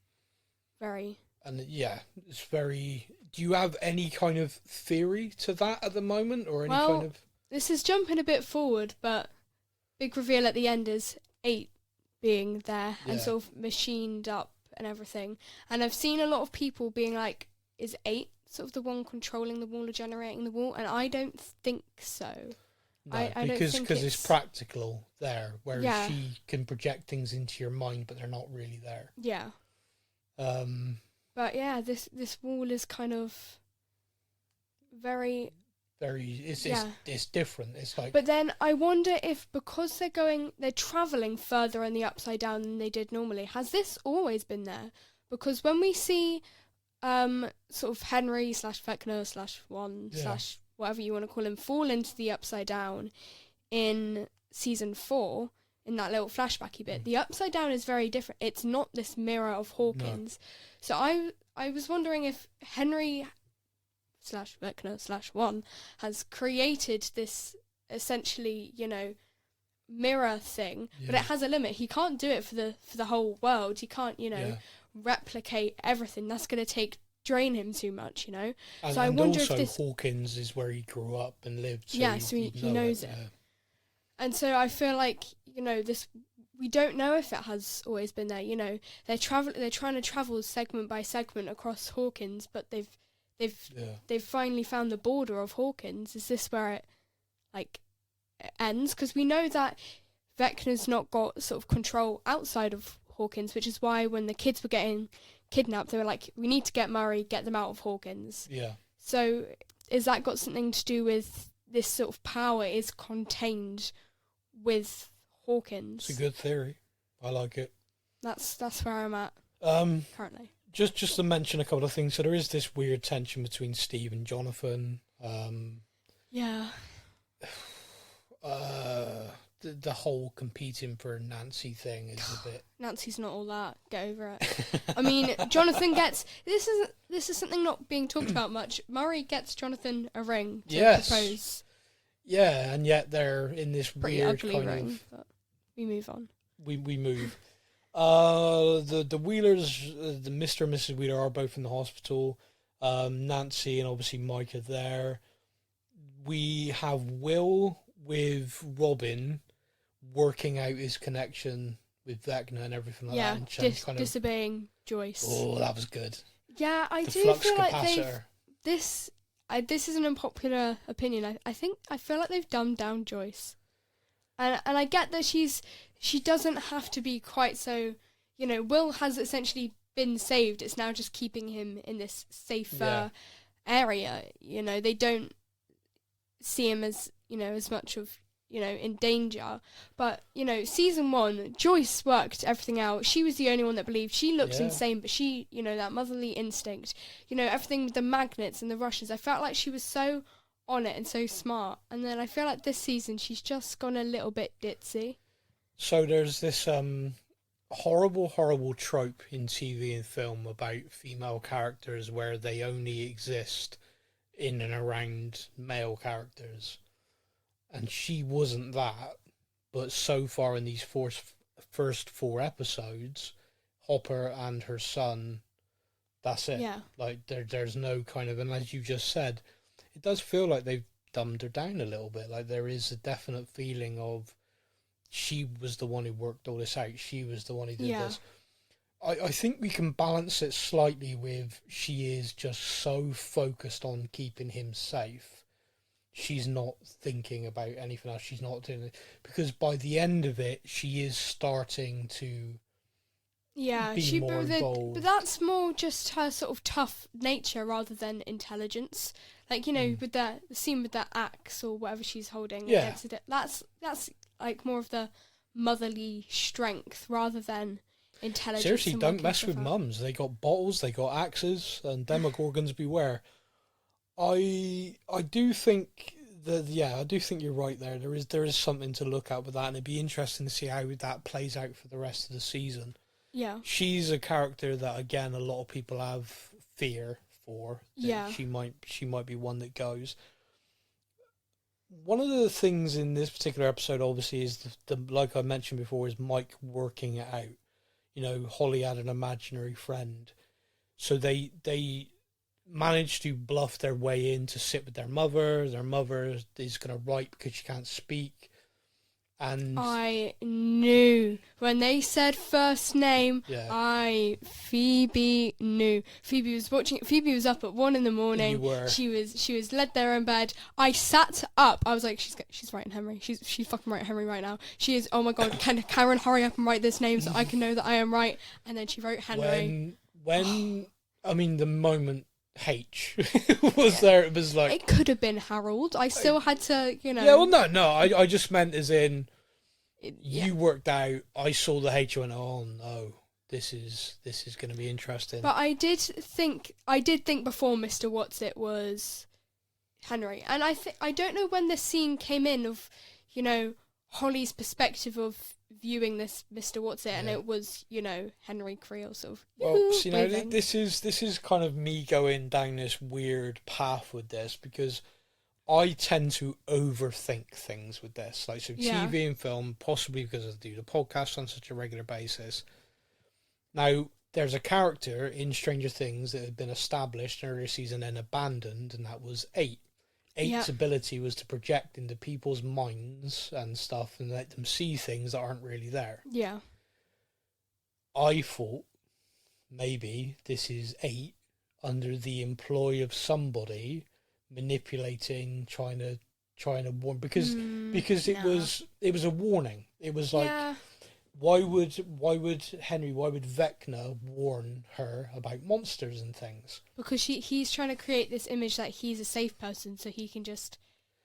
Very. And it's very... Do you have any kind of theory to that at the moment, or any kind of... This is jumping a bit forward, but big reveal at the end is 8 being there and sort of machined up and everything. And I've seen a lot of people being like, is 8 sort of the one controlling the wall or generating the wall? And I don't think so. No, I don't think because it's practical there, whereas she can project things into your mind, but they're not really there. Yeah. But yeah, this wall is kind of very... It's different. It's like... But then I wonder if, because they're travelling further in the Upside Down than they did normally, has this always been there? Because when we see sort of Henry / Vecna / One / whatever you want to call him fall into the Upside Down in season 4, in that little flashbacky bit, the Upside Down is very different. It's not this mirror of Hawkins. No. So I was wondering if Henry / Vecna / One has created this essentially, mirror thing, but it has a limit. He can't do it for the whole world. He can't, replicate everything. That's going to drain him too much, And, so I wonder also if this... Hawkins is where he grew up and lived. So so he knows it. And so I feel like, this... We don't know if it has always been there. They're trying to travel segment by segment across Hawkins, but they've finally found the border of Hawkins. Is this where it ends? Because we know that Vecna's not got sort of control outside of Hawkins, which is why when the kids were getting kidnapped, they were like, we need to get Murray, get them out of Hawkins. Yeah. So is that got something to do with this sort of power is contained with Hawkins? It's a good theory. I like it. That's where I'm at currently. Just to mention a couple of things. So there is this weird tension between Steve and Jonathan. The whole competing for Nancy thing is a bit... Nancy's not all that. Get over it. I mean, Jonathan gets... This is something not being talked about much. Murray gets Jonathan a ring to propose. Yeah, and yet they're in this pretty weird ugly kind ring, of... But we move on. We move. The Wheelers, the Mr. and Mrs. Wheeler are both in the hospital. Nancy and obviously Mike are there. We have Will with Robin working out his connection with Vecna and everything like Yeah, that. And kind of, disobeying Joyce. oh, that was good. Yeah, I The do flux feel like capacitor. this is an unpopular opinion. I feel like they've dumbed down Joyce, and I get that she doesn't have to be quite so. You know, Will has essentially been saved. It's now just keeping him in this safer area. You know, they don't see him as, you know, as much of, you know, in danger. But, you know, season 1, Joyce worked everything out. She was the only one that believed. She looks insane, but she, you know, that motherly instinct, you know, everything with the magnets and the rushes. I felt like she was so on it and so smart. And then I feel like this season she's just gone a little bit ditzy. So there's this horrible trope in TV and film about female characters where they only exist in and around male characters. And she wasn't that. But so far in these first 4 episodes, Hopper and her son, that's it. Yeah. Like, there's no kind of... And as you just said, it does feel like they've dumbed her down a little bit. Like, there is a definite feeling of she was the one who worked all this out. She was the one who did this. I think we can balance it slightly with she is just so focused on keeping him safe. She's not thinking about anything else. She's not doing it. Because by the end of it, she is starting to be more involved. But that's more just her sort of tough nature rather than intelligence. Like, you know, with the scene with that axe or whatever she's holding against it, that's like more of the motherly strength rather than intelligence. Seriously, don't mess with mums. They got bottles, they got axes, and demogorgons beware. I do think I do think you're right there. There is something to look at with that, and it'd be interesting to see how that plays out for the rest of the season. Yeah. She's a character that, again, a lot of people have fear for. Yeah. She might be one that goes. One of the things in this particular episode, obviously, is the like I mentioned before, is Mike working it out. You know, Holly had an imaginary friend, so they managed to bluff their way in to sit with their mother. Their mother is going to write because she can't speak. And I knew when they said first name. Phoebe knew. Phoebe was watching. Phoebe was up at 1 a.m. You were. She was led there in bed. I sat up. I was like, she's writing Henry. She's fucking writing Henry right now. She is. Oh my god, can Karen hurry up and write this name so I can know that I am right? And then she wrote Henry. When I mean the moment H was there, it was like it could have been Harold. I still had to, you know. Yeah, well, no. I just meant as in you worked out. I saw the H and went, oh no, this is going to be interesting. But I did think before Mr. Whatsit was Henry, and I don't know when the scene came in of, you know, Holly's perspective of viewing this Mr. Whatsit, and it was, you know, Henry Creel sort of. Well, see, now this is kind of me going down this weird path with this, because I tend to overthink things with this, like TV and film, possibly because I do the podcast on such a regular basis. Now, there's a character in Stranger Things that had been established in earlier season and abandoned, and that was 8. 8's ability was to project into people's minds and stuff and let them see things that aren't really there. Yeah. I thought maybe this is 8 under the employ of somebody manipulating, trying to warn, because it was a warning. It was like, why would Vecna warn her about monsters and things? Because he's trying to create this image that he's a safe person, so he can just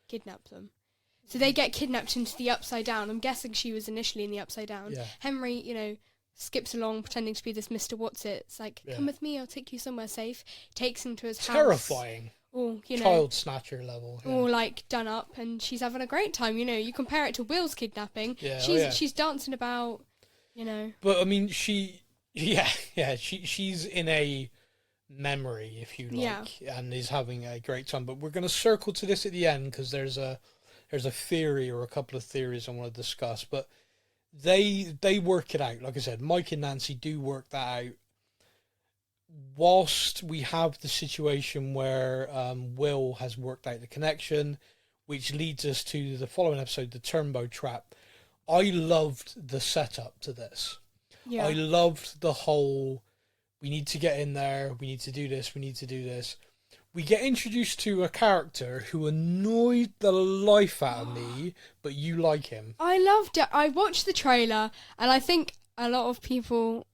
kidnap them. So they get kidnapped into the Upside Down. I'm guessing she was initially in the Upside Down. Yeah. Henry, you know, skips along pretending to be this Mr. Whatsit. It's like, come with me, I'll take you somewhere safe. Takes him to his house. Terrifying. Or, you know, child snatcher level. Yeah. Or like done up, and she's having a great time. You know, you compare it to Will's kidnapping. Yeah, she's dancing about, you know. But I mean, she's in a memory, if you like, and is having a great time. But we're going to circle to this at the end, because there's a theory or a couple of theories I want to discuss. But they work it out. Like I said, Mike and Nancy do work that out. Whilst we have the situation where Will has worked out the connection, which leads us to the following episode, the Turnbow Trap. I loved the setup to this. Yeah. I loved the whole, we need to get in there, we need to do this, we need to do this. We get introduced to a character who annoyed the life out of me, but you like him. I loved it. I watched the trailer, and I think a lot of people,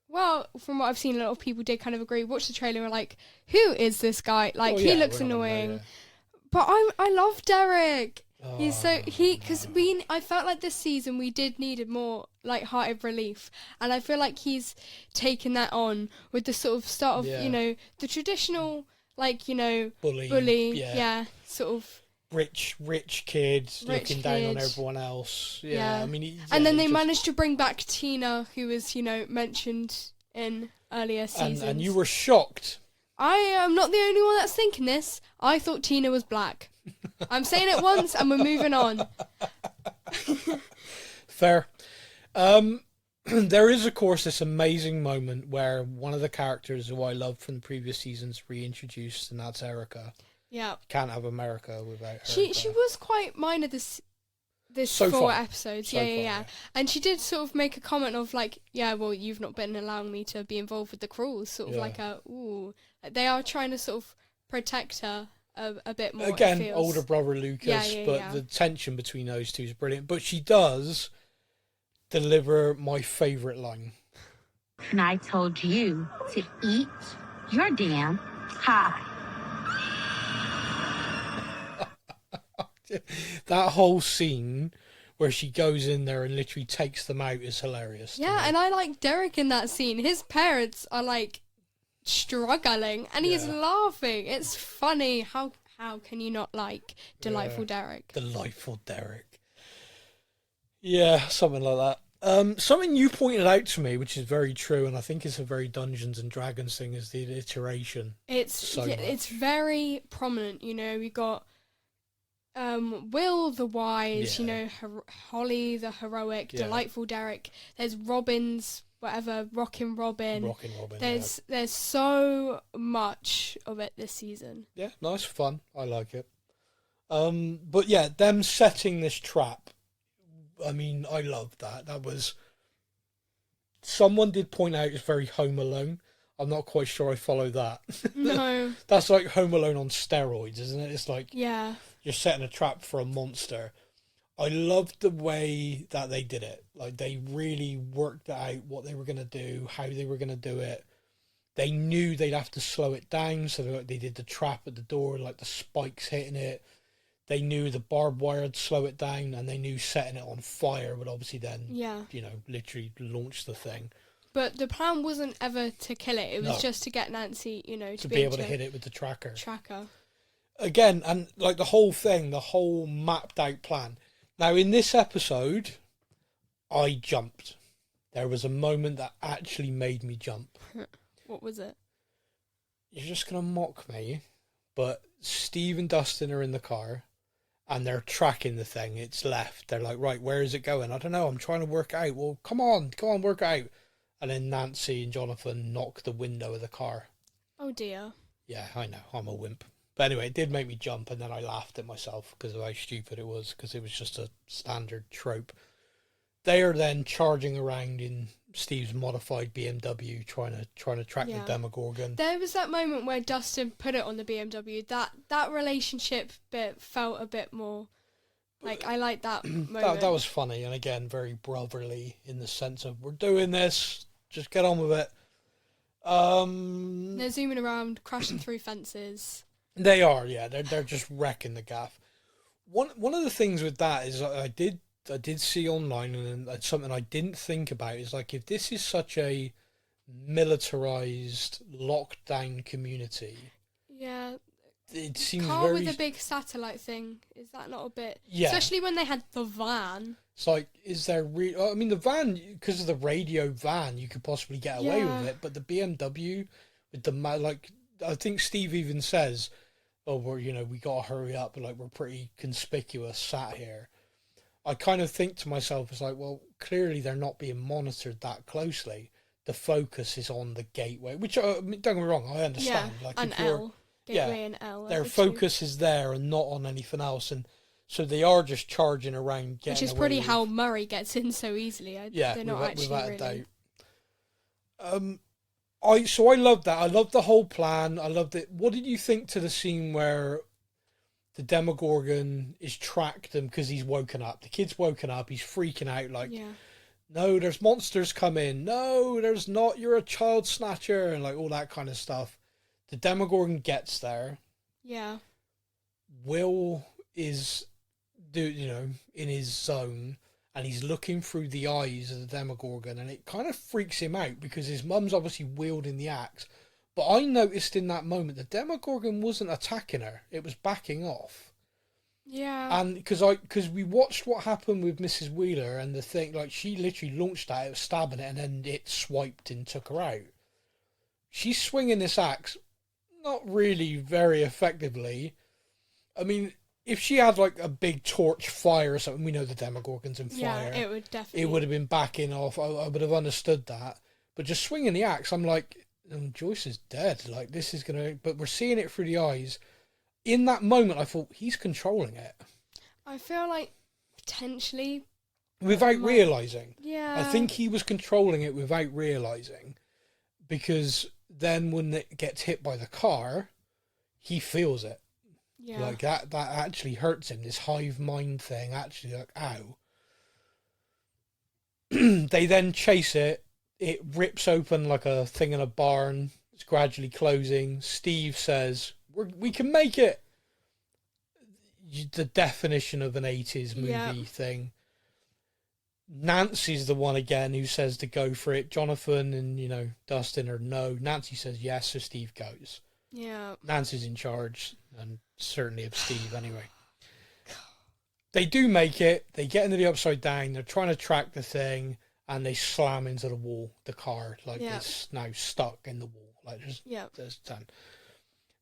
well, from what I've seen, a lot of people did kind of agree. Watch the trailer and were like, who is this guy? Like, he looks annoying. But I love Derek. I felt like this season we did need a more light-hearted relief, and I feel like he's taken that on with the sort of start of, the traditional, bully, sort of rich kids looking down on everyone else. Yeah. I mean, and then they managed to bring back Tina, who was, mentioned in earlier seasons. And you were shocked. I am not the only one that's thinking this. I thought Tina was black. I'm saying it once and we're moving on. Fair. There is, of course, this amazing moment where one of the characters who I loved from the previous seasons reintroduced, and that's Erica. Yeah. Can't have America without her. She was quite minor this so 4 far. episodes. So Yeah. far. And she did sort of make a comment of like, yeah, well, you've not been allowing me to be involved with the Crawls. Sort of like they are trying to sort of protect her a bit more. Again, older brother Lucas, but the tension between those two is brilliant. But she does deliver my favourite line. And I told you to eat your damn pie. That whole scene where she goes in there and literally takes them out is hilarious. Yeah, and I like Derek in that scene. His parents are like struggling and he's laughing. It's funny. How can you not like Delightful Derek? Delightful Derek. Yeah, something like that. Something you pointed out to me, which is very true, and I think it's a very Dungeons and Dragons thing, is the alliteration. It's very prominent. We got Will the wise, Holly the heroic, Delightful Derek. There's Robin's whatever, Rockin' Robin. There's so much of it this season. Yeah, nice, fun. I like it. But yeah, them setting this trap. I mean, I loved that. That was. Someone did point out it's very Home Alone. I'm not quite sure I follow that. No. That's like Home Alone on steroids, isn't it? It's like you're setting a trap for a monster. I loved the way that they did it. Like, they really worked out what they were going to do, how they were going to do it. They knew they'd have to slow it down, so they did the trap at the door, like the spikes hitting it. They knew the barbed wire would slow it down, and they knew setting it on fire would obviously then, literally launch the thing. But the plan wasn't ever to kill it. It was just to get Nancy, to be able to hit it with the tracker. Again, and like the whole thing, the whole mapped out plan. Now, in this episode, I jumped. There was a moment that actually made me jump. What was it? You're just going to mock me, but Steve and Dustin are in the car, and they're tracking the thing. It's left. They're like, right, where is it going? I don't know. I'm trying to work out. Well, come on, work out. And then Nancy and Jonathan knock the window of the car. Oh, dear. Yeah, I know. I'm a wimp. But anyway, it did make me jump, and then I laughed at myself because of how stupid it was, because it was just a standard trope. They are then charging around in Steve's modified BMW, trying to track the Demogorgon. There was that moment where Dustin put it on the BMW. That relationship bit felt a bit more like, I like that moment. That was funny, and again, very brotherly in the sense of, we're doing this, just get on with it. They're zooming around, crashing through fences. They are, yeah. They're just wrecking the gaff. One of the things with that is I did see online, and it's something I didn't think about, is like, if this is such a militarized, lockdown community. Yeah. It seems car with a big satellite thing, is that not a bit? Yeah. Especially when they had the van. It's like, is there I mean, the van, because of the radio van, you could possibly get away with it, but the BMW with the I think Steve even says, "Oh, we gotta hurry up," like, we're pretty conspicuous sat here. I kind of think to myself, it's like, well, clearly they're not being monitored that closely. The focus is on the gateway, which, don't get me wrong, I understand. Yeah, like, an L. Gateway and L. Their focus is there and not on anything else. And So they are just charging around, which is away probably with- how Murray gets in so easily. They're not actually without really. a doubt. I loved that. I loved the whole plan. I loved it. What did you think to the scene where the Demogorgon is tracked him because he's woken up? The kid's woken up. He's freaking out like, no, there's monsters coming. No, there's not. You're a child snatcher, and like all that kind of stuff. The Demogorgon gets there. Yeah. Will is in his zone, and he's looking through the eyes of the Demogorgon, and it kind of freaks him out because his mum's obviously wielding the axe. But I noticed in that moment the Demogorgon wasn't attacking her; it was backing off. Yeah. And because we watched what happened with Mrs. Wheeler, and the thing, like, she literally launched at it, was stabbing it, and then it swiped and took her out. She's swinging this axe, not really very effectively. I mean, if she had like a big torch fire or something, we know the Demogorgon's in fire. Yeah, it would definitely. It would have been backing off. I would have understood that. But just swinging the axe, I'm like, Joyce is dead. Like, this is gonna. But we're seeing it through the eyes. In that moment, I thought he's controlling it. I feel like potentially without realizing. Yeah. I think he was controlling it without realizing, because then when it gets hit by the car, he feels it. Yeah. Like that actually hurts him. This hive mind thing actually, like, ow. They then chase it. It rips open like a thing in a barn. It's gradually closing. Steve says, we can make it. The definition of an 80s movie thing. Nancy's the one again who says to go for it. Jonathan and, Dustin are no. Nancy says yes, so Steve goes. Yeah. Nancy's in charge, and certainly of Steve anyway. They do make it. They get into the Upside Down. They're trying to track the thing, and they slam into the wall, the car. Like, it's now stuck in the wall. Like, there's done.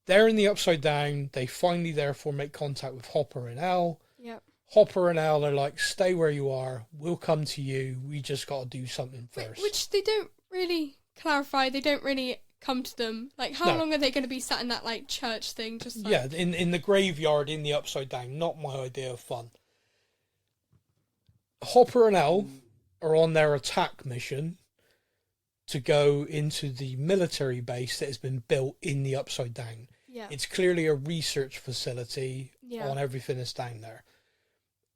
They're in the Upside Down. They finally, therefore, make contact with Hopper and Elle. Yep. Hopper and Elle are like, stay where you are. We'll come to you. We just got to do something first. Which they don't really clarify. They don't really come to them. Like, how long are they going to be sat in that, like, church thing? Just like... Yeah, in the graveyard, in the Upside Down. Not my idea of fun. Hopper and Elle are on their attack mission to go into the military base that has been built in the Upside Down. Yeah. It's clearly a research facility on everything that's down there.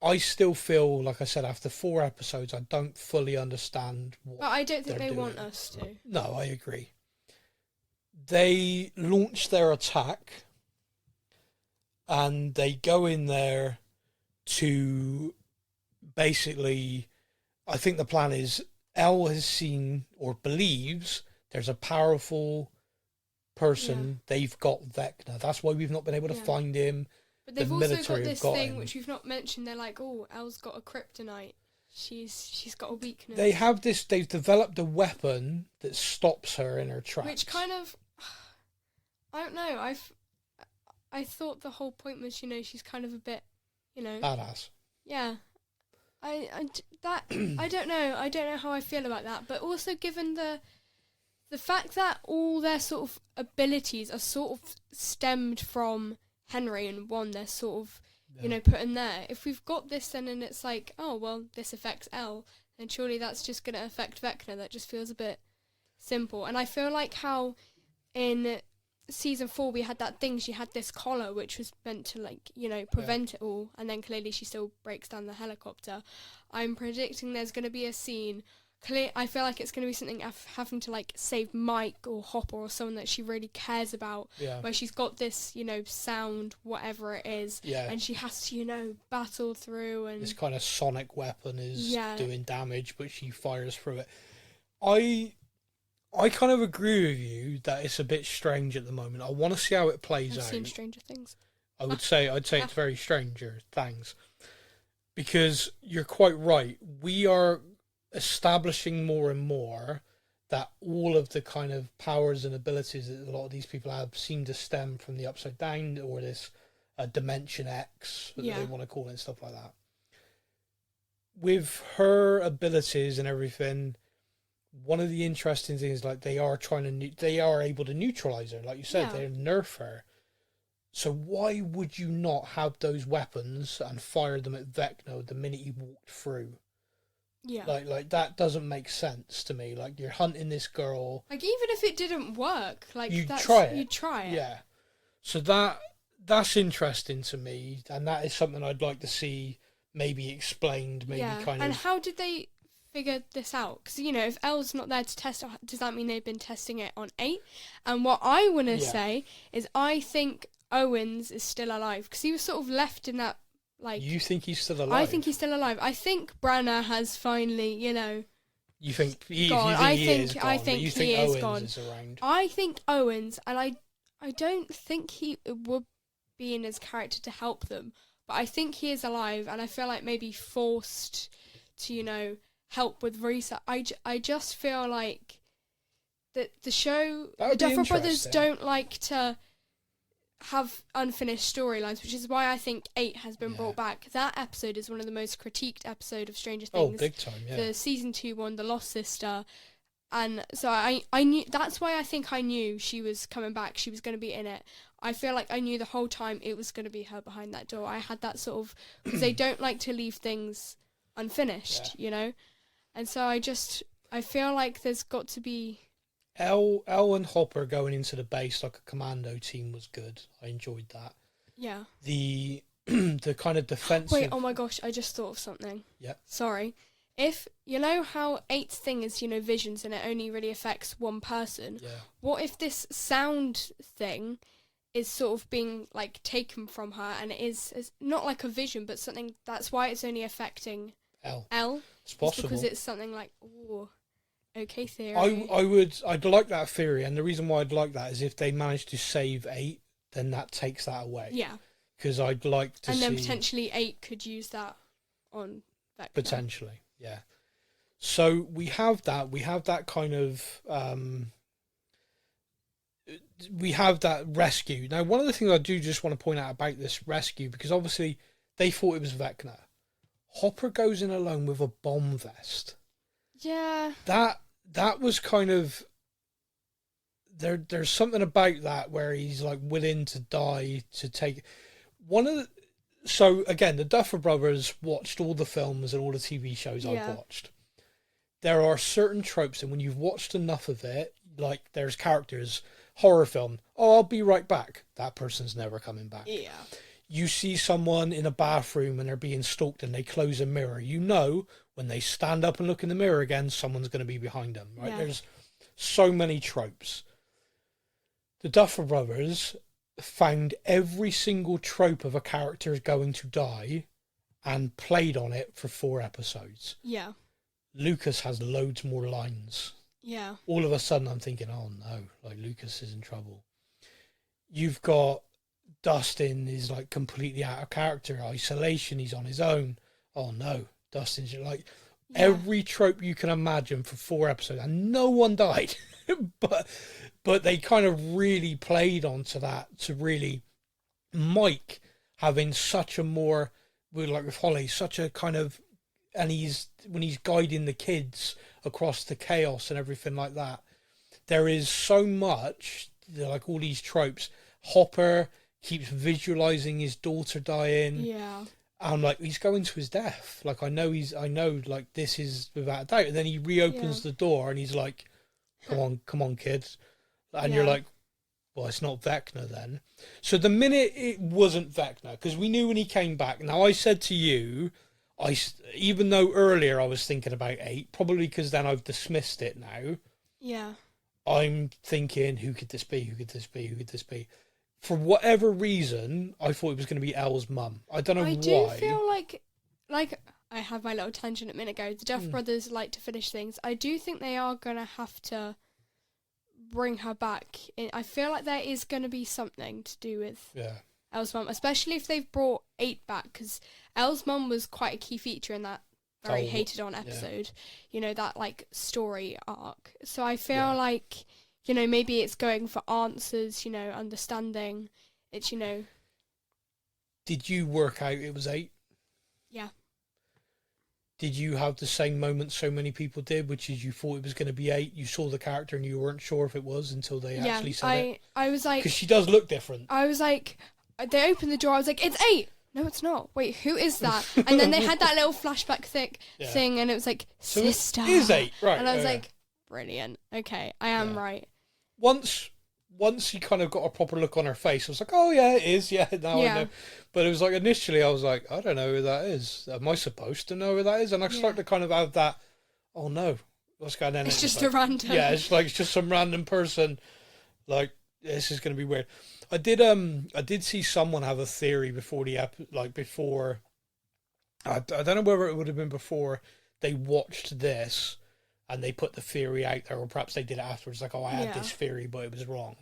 I still feel, like I said, after 4 episodes, I don't fully understand what But I don't think they doing. want us to. No, I agree. They launch their attack, and they go in there to basically, I think the plan is, Elle has seen or believes there's a powerful person. They've got Vecna. That's why we've not been able to find him. But they've also got this thing which we've not mentioned. They're like, oh, Elle's got a kryptonite. She's got a weakness. They have this. They've developed a weapon that stops her in her tracks. Which kind of, I don't know. I thought the whole point was, she's kind of a bit, badass. Yeah. I don't know. I don't know how I feel about that. But also, given the fact that all their sort of abilities are sort of stemmed from Henry and Wand, they're sort of, put in there. If we've got this then and it's like, oh, well, this affects Elle, then surely that's just going to affect Vecna. That just feels a bit simple. And I feel like how in season 4 we had that thing, she had this collar which was meant to, like, prevent it all, and then clearly she still breaks down the helicopter. I'm predicting there's going to be a scene. I feel like it's going to be something having to, like, save Mike or Hopper or someone that she really cares about, where she's got this, sound, whatever it is, and she has to, battle through. And this kind of sonic weapon is doing damage, but she fires through it. I kind of agree with you that it's a bit strange at the moment. I want to see how it plays out. I've seen Stranger Things. I'd say it's very Stranger Things, because you're quite right. We are establishing more and more that all of the kind of powers and abilities that a lot of these people have seem to stem from the Upside Down, or this Dimension X, that they want to call it, and stuff like that. With her abilities and everything, one of the interesting things, like, they are able to neutralize her, like you said, they nerf her. So why would you not have those weapons and fire them at Vecna the minute he walked through? Yeah. Like that doesn't make sense to me. Like, you're hunting this girl. Like, even if it didn't work, like, You'd try it. Yeah. So that's interesting to me, and that is something I'd like to see maybe explained, maybe kind of... And how did they figure this out? Because, you know, if Elle's not there to test it, does that mean they've been testing it on 8? And what I want to say is I think Owens is still alive, because he was sort of left in that, like... You think he's still alive? I think he's still alive. I think Branagh has finally, you know... You think he gone. is gone? I think he is Owens gone. is around? I think Owens, and I don't think he would be in his character to help them, but I think he is alive, and I feel like maybe forced to, you know, help with research. I just feel like that the show, the Duffer Brothers don't like to have unfinished storylines, which is why I think 8 has been brought back. That episode is one of the most critiqued episodes of Stranger Things. Oh, big time, yeah. The season 2 one, The Lost Sister. And so I knew, that's why I think I knew she was coming back, she was going to be in it. I feel like I knew the whole time it was going to be her behind that door. I had that sort of, because they don't like to leave things unfinished, you know? And so I feel like there's got to be... Elle and Hopper going into the base like a commando team was good. I enjoyed that. Yeah. The kind of defensive... Wait, oh my gosh, I just thought of something. Yeah. Sorry. If, you know how 8's thing is, you know, visions and it only really affects one person? Yeah. What if this sound thing is sort of being, like, taken from her, and it is not like a vision, but something, that's why it's only affecting Elle? It's possible. Because it's something like, ooh, okay theory. I'd like that theory, and the reason why I'd like that is if they manage to save 8, then that takes that away. Yeah. Because I'd like to see... And then potentially 8 could use that on Vecna. Potentially, yeah. So we have that kind of... we have that rescue. Now, one of the things I do just want to point out about this rescue, because obviously they thought it was Vecna. Hopper goes in alone with a bomb vest. Yeah. That was kind of... There's something about that where he's like willing to die to take... So, again, the Duffer Brothers watched all the films and all the TV shows I've watched. There are certain tropes, and when you've watched enough of it, like there's characters, horror film, oh, I'll be right back. That person's never coming back. Yeah. You see someone in a bathroom and they're being stalked and they close a mirror. You know, when they stand up and look in the mirror again, someone's going to be behind them, right? Yeah. There's so many tropes. The Duffer Brothers found every single trope of a character is going to die and played on it for 4 episodes. Yeah. Lucas has loads more lines. Yeah. All of a sudden I'm thinking, oh no, like Lucas is in trouble. You've got Dustin is like completely out of character. Isolation, he's on his own. Oh no, Dustin's like every trope you can imagine for 4 episodes, and no one died. but they kind of really played onto that to really Mike having such a more, like with Holly, such a kind of, and when he's guiding the kids across the chaos and everything like that, there is so much, like all these tropes. Hopper keeps visualizing his daughter dying. Yeah. I'm like, he's going to his death. Like, I know, like, this is without a doubt. And then he reopens the door and he's like, come on, kids. And you're like, well, it's not Vecna then. So the minute it wasn't Vecna, because we knew when he came back. Now, I said to you, even though earlier I was thinking about 8, probably because then I've dismissed it now. Yeah. I'm thinking, who could this be? Who could this be? Who could this be? For whatever reason, I thought it was going to be Elle's mum. I don't know why. I do feel like I had my little tangent a minute ago. The Duff brothers like to finish things. I do think they are going to have to bring her back. I feel like there is going to be something to do with Elle's mum, especially if they've brought 8 back, because Elle's mum was quite a key feature in that very hated on episode. You know, that like story arc. So I feel like, you know, maybe it's going for answers, you know, understanding. It's, you know. Did you work out it was 8? Yeah. Did you have the same moment so many people did, which is you thought it was going to be 8, you saw the character and you weren't sure if it was until they actually said it? I was like... Because she does look different. I was like, they opened the door. I was like, it's 8. No, it's not. Wait, who is that? And then they had that little flashback thing, and it was like, so sister. It is 8, right? And I was like, brilliant. Okay, I am right. Once you kind of got a proper look on her face, I was like, oh yeah, it is. Yeah, now I know. But it was like initially, I was like, I don't know who that is. Am I supposed to know who that is? And I started to kind of have that. Oh no, what's going on? It's just a random. Yeah, it's just some random person. Like, this is going to be weird. I did see someone have a theory before before. I don't know whether it would have been before they watched this, and they put the theory out there, or perhaps they did it afterwards. Like, oh, I had this theory, but it was wrong.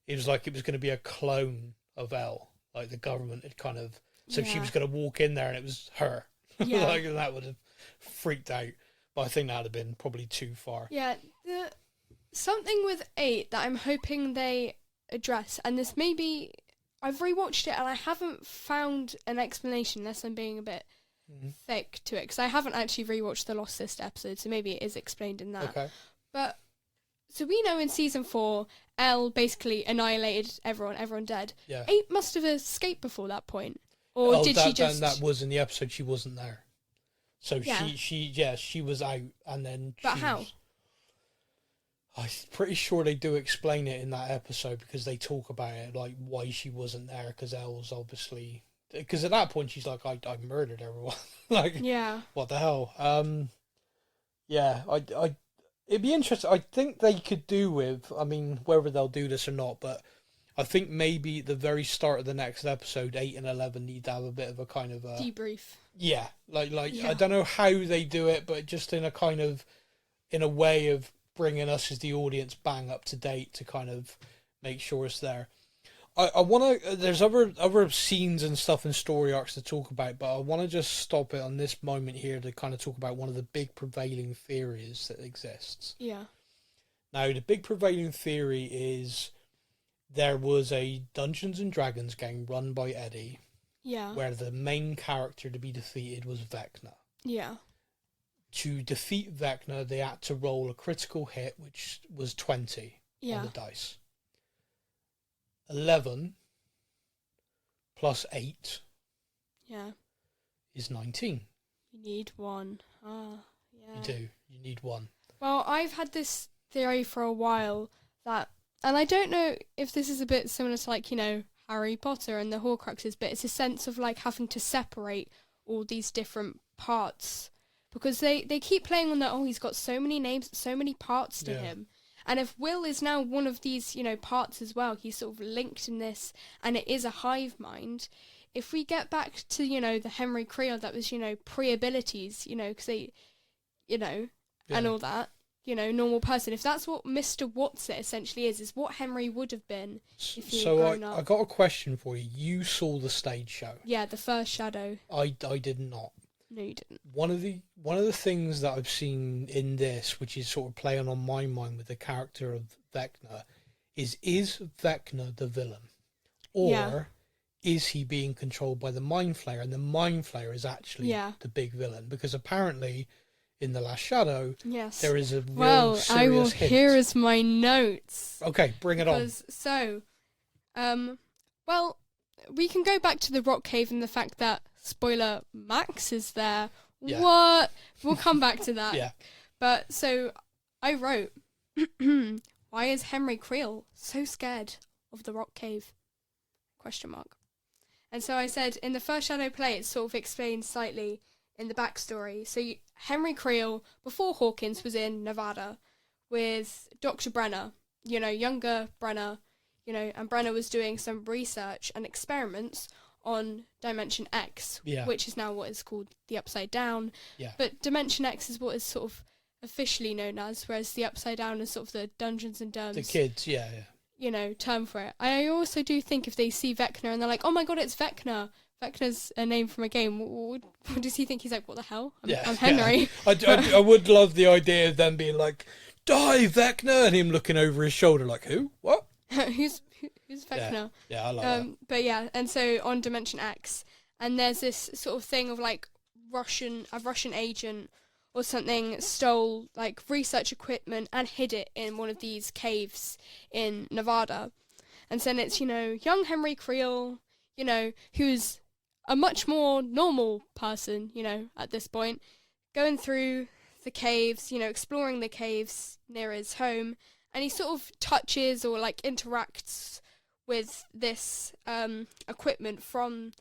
It was like it was going to be a clone of Elle. Like the government had kind of, so she was going to walk in there and it was her. Yeah. Like that would have freaked out. But I think that would have been probably too far. Yeah, something with 8 that I'm hoping they address, and this may be, I've rewatched it and I haven't found an explanation unless I'm being a bit thick to it, because I haven't actually rewatched the Lost Sister episode, so maybe it is explained in that. Okay. But, so we know in season 4, Elle basically annihilated everyone dead. Yeah. 8 must have escaped before that point. Or did she just... That was in the episode, she wasn't there. So she was out, and then... But how? I'm pretty sure they do explain it in that episode, because they talk about it, like why she wasn't there, because Elle's obviously... Because at that point she's like, I murdered everyone. Like, yeah. What the hell? Yeah, it'd be interesting. I think they could do with, I mean, whether they'll do this or not, but I think maybe at the very start of the next episode, 8 and 11 need to have a bit of a kind of a... debrief. Yeah, like I don't know how they do it, but just in a way of bringing us as the audience bang up to date to kind of make sure it's there. I want to... There's other scenes and stuff and story arcs to talk about, but I want to just stop it on this moment here to kind of talk about one of the big prevailing theories that exists. Yeah. Now, the big prevailing theory is there was a Dungeons and Dragons game run by Eddie, where the main character to be defeated was Vecna. Yeah. To defeat Vecna, they had to roll a critical hit, which was 20 on the dice. 11 plus 8 is 19. You need 1. Ah, yeah. You do. You need 1. Well, I've had this theory for a while that, and I don't know if this is a bit similar to, like, you know, Harry Potter and the Horcruxes, but it's a sense of, like, having to separate all these different parts, because they keep playing on that, oh, he's got so many names, so many parts to him. And if Will is now one of these, you know, parts as well, he's sort of linked in this, and it is a hive mind. If we get back to, you know, the Henry Creel that was, you know, pre-abilities, you know, because they, you know, and all that, you know, normal person. If that's what Mr. Whatsit essentially is what Henry would have been if he had grown up. I got a question for you. You saw the stage show. Yeah, the first Shadow. I did not. No, you didn't. One of the things that I've seen in this, which is sort of playing on my mind with the character of Vecna, is Vecna the villain? Or is he being controlled by the Mind Flayer? And the Mind Flayer is actually the big villain, because apparently in The Last Shadow, there is a real serious I will. hint. Here is my notes. Okay, bring it on. So, well, we can go back to the rock cave and the fact that, spoiler, Max is there. Yeah. What? We'll come back to that. Yeah. But, so, I wrote, why is Henry Creel so scared of the rock cave? ? And so I said, in the first Shadow play, it's sort of explained slightly in the backstory. So Henry Creel, before Hawkins, was in Nevada with Dr. Brenner, you know, younger Brenner, you know, and Brenner was doing some research and experiments on Dimension X, which is now what is called the Upside Down. Yeah. But Dimension X is what is sort of officially known as, whereas the Upside Down is sort of the Dungeons and Derms. The kids, you know, term for it. I also do think if they see Vecna and they're like, oh my god, it's Vecna. Vecna's a name from a game. What does he think? He's like, what the hell? I'm Henry. I would love the idea of them being like, die, Vecna, and him looking over his shoulder like, who? What? Who's Vecna? Yeah, I like that. But yeah, and so on Dimension X, and there's this sort of thing of like a Russian agent or something stole like research equipment and hid it in one of these caves in Nevada. And then it's, you know, young Henry Creel, who's a much more normal person, at this point, going through the caves, exploring the caves near his home, and he sort of touches or like interacts with this equipment from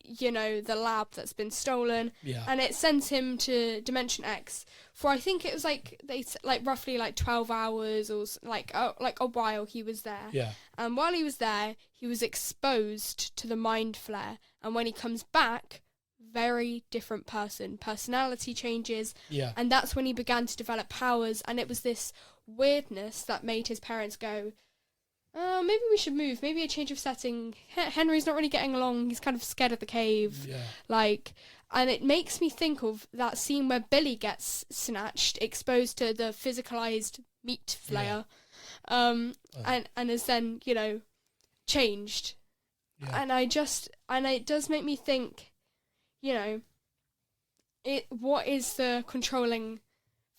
the lab that's been stolen, and it sends him to Dimension X for, I think it was roughly 12 hours or a while he was there. And while he was there, he was exposed to the mind flare, and when he comes back, very different personality changes, and that's when he began to develop powers, and it was this weirdness that made his parents go, maybe we should move. Maybe a change of setting. Henry's not really getting along. He's kind of scared of the cave. And it makes me think of that scene where Billy gets snatched, exposed to the physicalized meat flayer, and is then, changed. And it does make me think, what is the controlling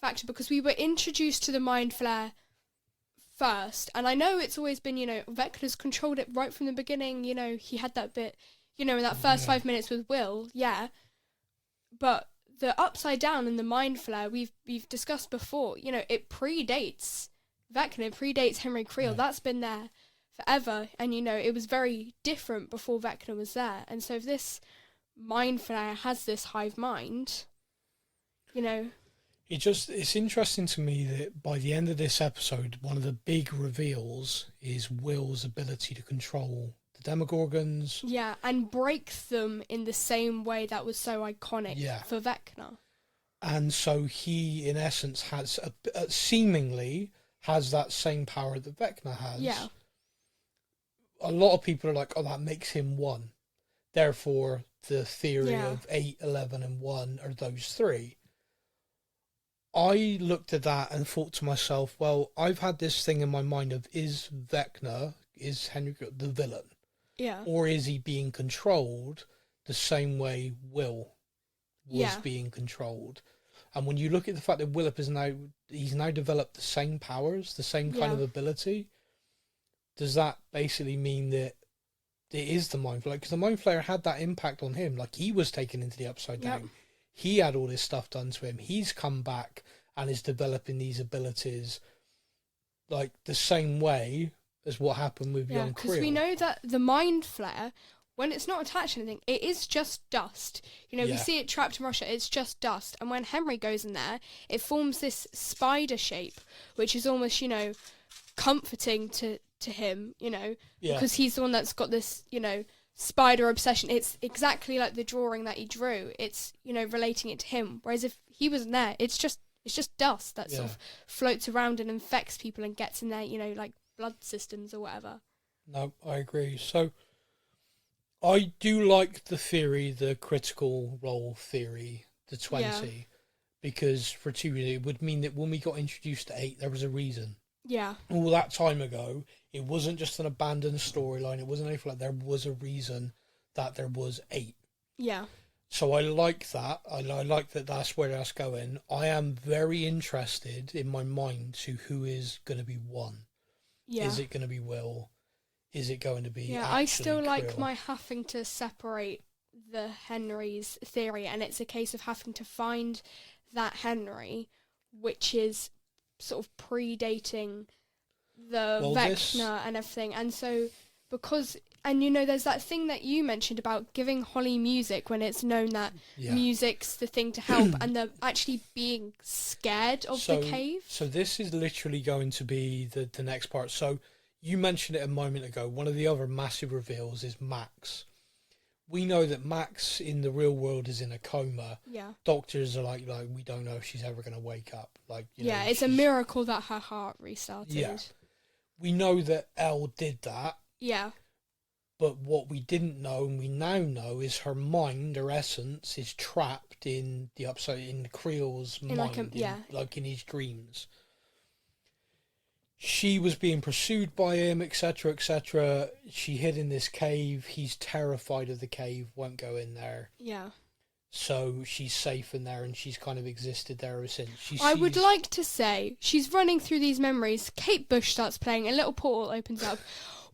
factor? Because we were introduced to the mind flare first, and I know it's always been, Vecna's controlled it right from the beginning. He had that bit, in that first 5 minutes with Will, but the upside down and the mind flare we've discussed before. It predates Vecna, predates Henry Creel. That's been there forever, and it was very different before Vecna was there. And so if this mind flare has this hive mind, It's interesting to me that by the end of this episode, one of the big reveals is Will's ability to control the Demogorgons. Yeah, and break them in the same way that was so iconic for Vecna. And so he, in essence, has seemingly has that same power that Vecna has. Yeah. A lot of people are like, oh, that makes him one. Therefore, the theory of 8, 11, and 1 are those three. I looked at that and thought to myself, well, I've had this thing in my mind of, is Vecna, is Henry the villain? Yeah. Or is he being controlled the same way Will was being controlled? And when you look at the fact that Willip he's now developed the same powers, the same kind of ability, does that basically mean that it is the Mind Flayer? Because the Mind Flayer had that impact on him. Like, he was taken into the Upside Down. He had all this stuff done to him. He's come back and is developing these abilities like the same way as what happened with young Creel. Because we know that the Mind Flare, when it's not attached to anything, it is just dust. We see it trapped in Russia, it's just dust. And when Henry goes in there, it forms this spider shape, which is almost, comforting to him, because he's the one that's got this, spider obsession. It's exactly like the drawing that he drew. It's, relating it to him. Whereas if he wasn't there, it's just dust that sort of floats around and infects people and gets in their, like blood systems or whatever. No, I agree. So I do like the theory, the critical role theory, the 20, because for 2 it would mean that when we got introduced to 8, there was a reason. Yeah. All that time ago, it wasn't just an abandoned storyline. It wasn't anything like that. There was a reason that there was 8. Yeah. So I like that. I like that that's where that's going. I am very interested in my mind to who is going to be 1. Yeah. Is it going to be Will? Is it going to be I still Creel? like my having to separate the Henry's theory, and it's a case of having to find that Henry, which is sort of predating the Vecna and everything. And so because, and there's that thing that you mentioned about giving Holly music when it's known that music's the thing to help, and the actually being scared of the cave. So this is literally going to be the next part. So you mentioned it a moment ago. One of the other massive reveals is Max. We know that Max in the real world is in a coma. Yeah. Doctors are like we don't know if she's ever going to wake up. It's a miracle that her heart restarted. Yeah. We know that Elle did that. Yeah. But what we didn't know, and we now know, is her mind, her essence, is trapped in the upside, in Creel's mind, like in his dreams. She was being pursued by him, etc., etc. She hid in this cave. He's terrified of the cave, won't go in there. Yeah. So she's safe in there, and she's kind of existed there ever since. I would like to say, she's running through these memories. Kate Bush starts playing, a little portal opens up.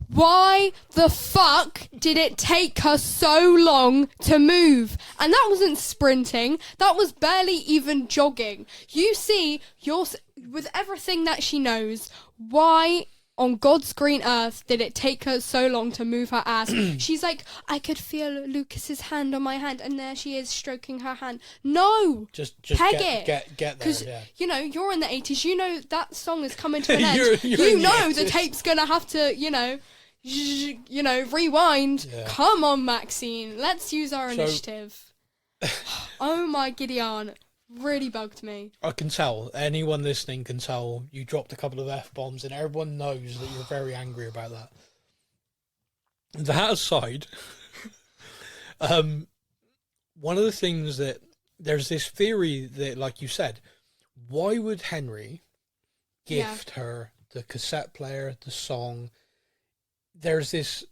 why the fuck did it take her so long to move? And that wasn't sprinting. That was barely even jogging. You see, with everything that she knows, why on God's green earth did it take her so long to move her ass? She's like, I could feel Lucas's hand on my hand, and there she is stroking her hand. No! Just peg get it. Get there, Because, yeah. you know, you're in the 80s, you know that song is coming to an end. You're you in know the the 80s. tape's gonna have to, rewind. Yeah. Come on, Maxine, let's use our initiative. Oh my Gideon. Really bugged me. I can tell. Anyone listening can tell you dropped a couple of F-bombs and everyone knows that you're very angry about that. That aside, one of the things that... There's this theory that, like you said, why would Henry gift her the cassette player, the song? There's this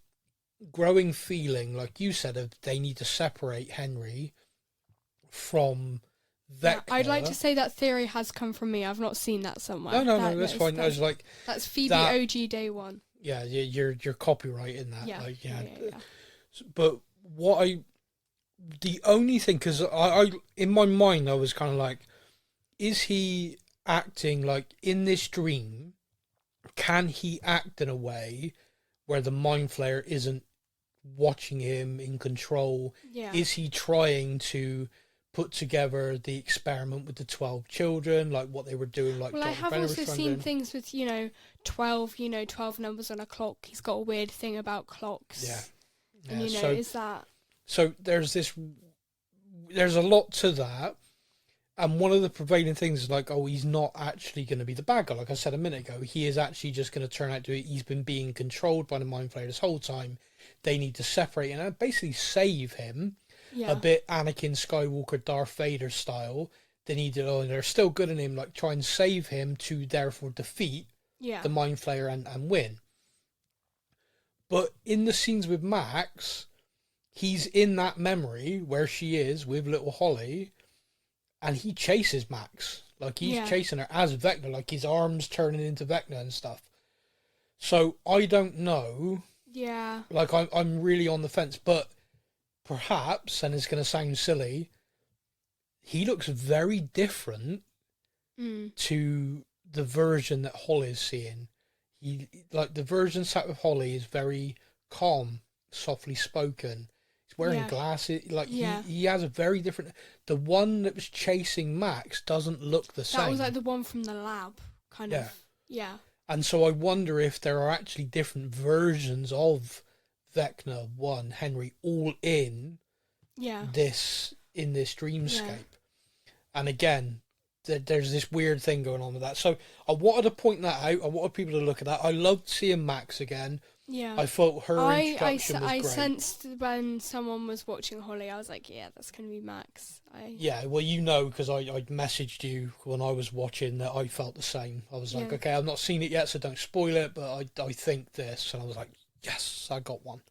growing feeling, like you said, of they need to separate Henry from... Yeah, I'd like to say that theory has come from me. I've not seen that somewhere. No, that's fine. I was like, that's Phoebe OG day one. Yeah, you're copyrighting that. Yeah, like, yeah. But the only thing, because I in my mind I was kind of like, is he acting like in this dream? Can he act in a way where the mind flayer isn't watching him in control? Yeah. Is he trying to put together the experiment with the 12 children, like what they were doing, like well, Dr. I have Brenner also was seen doing? things with 12 numbers on a clock. He's got a weird thing about clocks. Yeah. And so, is that so there's a lot to that, and one of the prevailing things is like, oh, he's not actually going to be the bad guy. Like I said a minute ago, he is actually just going to turn out to be, he's been being controlled by the mind flayer this whole time. They need to separate and basically save him. Yeah. A bit Anakin Skywalker, Darth Vader style. They need to, they're still good in him, like try and save him to therefore defeat the mind flayer and win. But in the scenes with Max, he's in that memory where she is with little Holly, and he chases Max. Like he's chasing her as Vecna, like his arms turning into Vecna and stuff. So I don't know. Yeah. Like I'm really on the fence, but perhaps, and it's going to sound silly, he looks very different to the version that Holly is seeing. He, like the version sat with Holly, is very calm, softly spoken. He's wearing glasses. Like he has a very different. The one that was chasing Max doesn't look the same. That was like the one from the lab, kind of. Yeah. And so I wonder if there are actually different versions of Vecna, one, Henry, all in this dreamscape. And again, there's this weird thing going on with that. So I wanted to point that out. I wanted people to look at that. I loved seeing Max again. Yeah. I thought her introduction was I great. sensed when someone was watching Holly, I was like, yeah, that's going to be Max. Yeah, well, you know, because I messaged you when I was watching that I felt the same. I was like, okay, I've not seen it yet, so don't spoil it, but I think this. And I was like, yes, I got one.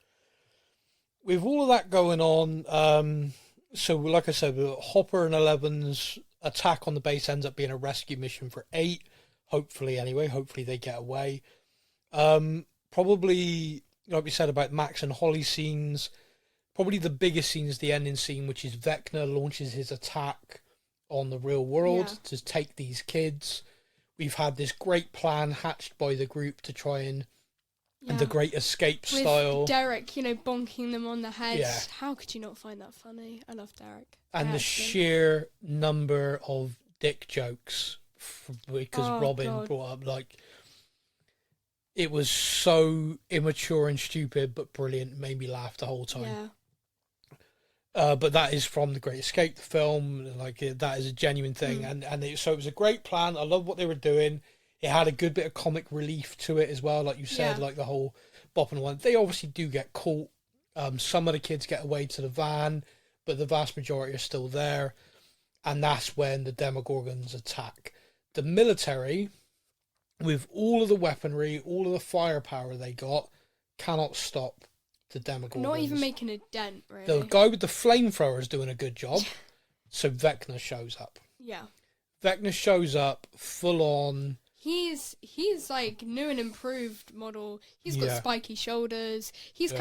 With all of that going on, so like I said, Hopper and Eleven's attack on the base ends up being a rescue mission for 8. Hopefully, anyway. Hopefully they get away. Probably, like we said about Max and Holly scenes, probably the biggest scene is the ending scene, which is Vecna launches his attack on the real world to take these kids. We've had this great plan hatched by the group to try and the Great Escape with style. Derek, bonking them on the head. Yeah. How could you not find that funny? I love Derek. And the sheer number of dick jokes, because Robin brought up, like, it was so immature and stupid, but brilliant. Made me laugh the whole time. Yeah. But that is from the Great Escape, the film. Like, that is a genuine thing. So it was a great plan. I love what they were doing. It had a good bit of comic relief to it as well, like you said, like the whole bopping one. They obviously do get caught. Some of the kids get away to the van, but the vast majority are still there. And that's when the Demogorgons attack. The military, with all of the weaponry, all of the firepower they got, cannot stop the Demogorgons. Not even making a dent, really. The guy with the flamethrower is doing a good job. So Vecna shows up. Yeah. Vecna shows up full on. he's like new and improved model. He's got Yeah. spiky shoulders. He's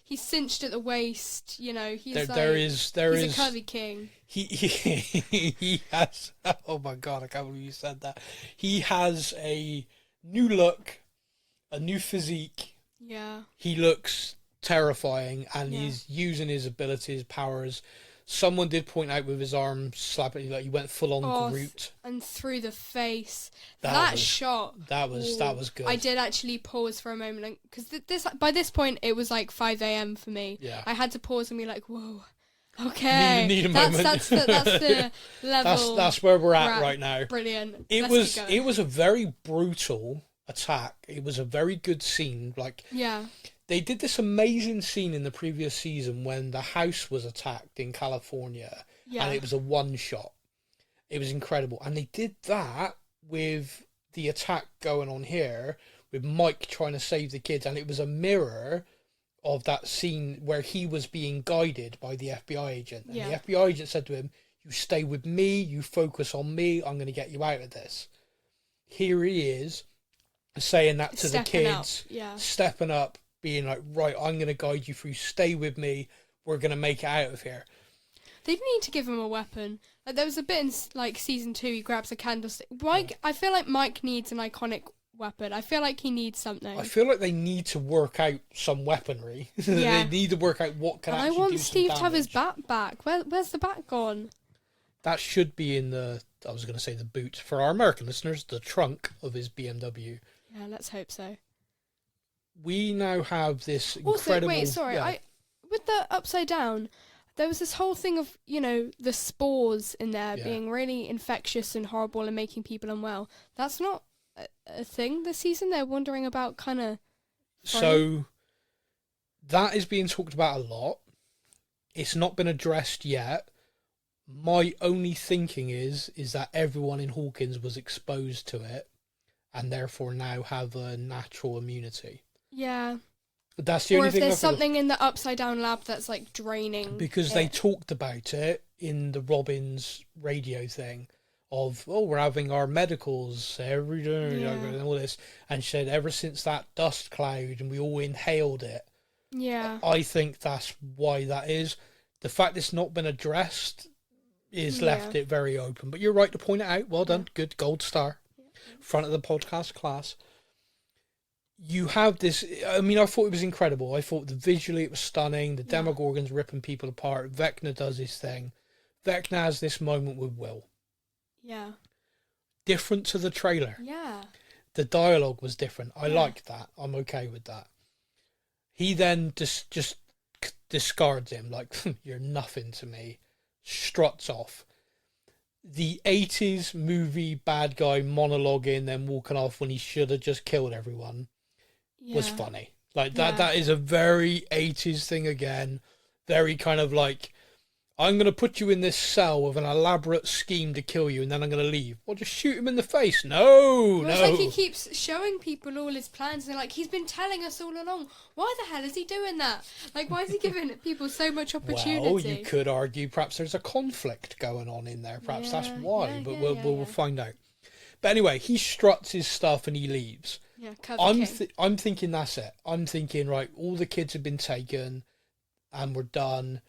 he's cinched at the waist. You know, he's There he's is a curvy king. he has. Oh my god! I can't believe you said that. He has a new look, a new physique. Yeah. He looks terrifying, and Yeah. he's using his abilities, powers. Someone did point out with his arm slapping, like he went full on Groot. And through the face. That That was- shot. That was good. I did actually pause for a moment because by this point it was like 5 a.m. for me. Yeah. I had to pause and be like, whoa. Okay. Need a moment. That's the level. That's where we're at right now. Brilliant. It was a very brutal attack. It was a very good scene. Like, yeah. they did this amazing scene in the previous season when the house was attacked in California, and it was a one shot. It was incredible, and they did that with the attack going on here with Mike trying to save the kids, and it was a mirror of that scene where he was being guided by the FBI agent. And the FBI agent said to him, "You stay with me, you focus on me, I'm going to get you out of this." Here he is saying that to the kids, stepping up, being like, "Right, I'm going to guide you through, stay with me, we're going to make it out of here." They need to give him a weapon. Like, there was a bit in like season 2, he grabs a candlestick. Mike, I feel like Mike needs an iconic weapon. I feel like he needs something. I feel like they need to work out some weaponry. They need to work out what can and actually I want do some Steve to have his damage. bat back. Where's the bat gone? That should be in the, I was going to say the boot, for our American listeners, the trunk of his BMW. Yeah, let's hope so. We now have this Also, incredible... wait, sorry, with the upside down, there was this whole thing of, you know, the spores in there being really infectious and horrible and making people unwell. That's not a thing this season. They're wondering about kind of... So, that is being talked about a lot. It's not been addressed yet. My only thinking is that everyone in Hawkins was exposed to it and therefore now have a natural immunity. Yeah. That's the or only if thing. there's something in the upside down lab that's like draining. Because they talked about it in the Robbins radio thing of, we're having our medicals every day and all this. And she said ever since that dust cloud and we all inhaled it. Yeah. I think that's why that is. The fact it's not been addressed is left it very open. But you're right to point it out. Well done. Good gold star. Front of the podcast class. You have this, I mean, I thought it was incredible. I thought visually it was stunning. The Demogorgons ripping people apart. Vecna does his thing. Vecna has this moment with Will. Yeah. Different to the trailer. Yeah. The dialogue was different. I liked that. I'm okay with that. He then just discards him like, you're nothing to me. Struts off. The 80s movie bad guy monologuing, then walking off when he should have just killed everyone was funny. Like that is a very 80s thing again. Very kind of like, I'm going to put you in this cell with an elaborate scheme to kill you and then I'm going to leave. Or just shoot him in the face. No. It's like he keeps showing people all his plans and they're like, he's been telling us all along. Why the hell is he doing that? Like, why is he giving people so much opportunity? Well, you could argue perhaps there's a conflict going on in there. Perhaps that's why, but we'll find out. But anyway, he struts his stuff and he leaves. Yeah, I'm thinking that's it. I'm thinking, right, all the kids have been taken and we're done.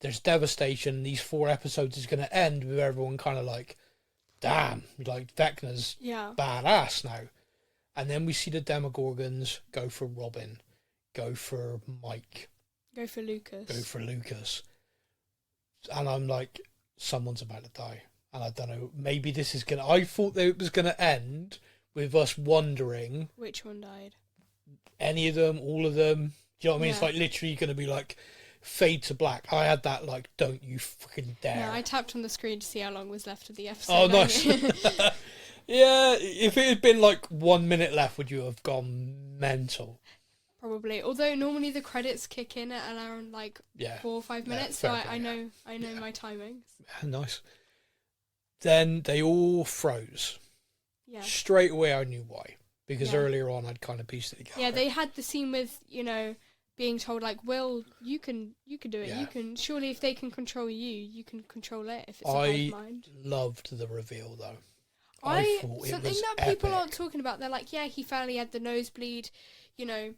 There's devastation. These 4 episodes is going to end with everyone kind of like, damn, like Vecna's badass now. And then we see the Demogorgons go for Robin, go for Mike, go for Lucas. And I'm like, someone's about to die. And I don't know, maybe this is going to... I thought that it was going to end with us wondering... Which one died? Any of them, all of them. Do you know what I mean? It's like literally going to be like... fade to black. I had that like, don't you fucking dare. Yeah, I tapped on the screen to see how long was left of the episode. Oh, nice. Yeah, if it had been like 1 minute left, would you have gone mental? Probably. Although normally the credits kick in at around like 4 or 5 minutes, so I know my timings. Nice. Then they all froze. Yeah. Straight away I knew why. Because earlier on I'd kind of pieced it together. Yeah, they had the scene with, you know, being told like, Will, you can do it. You can, surely if they can control you, you can control it if it's a hive mind. I loved the reveal though. I thought it something was that people epic. aren't talking about. They're like, yeah, he finally had the nosebleed. You know,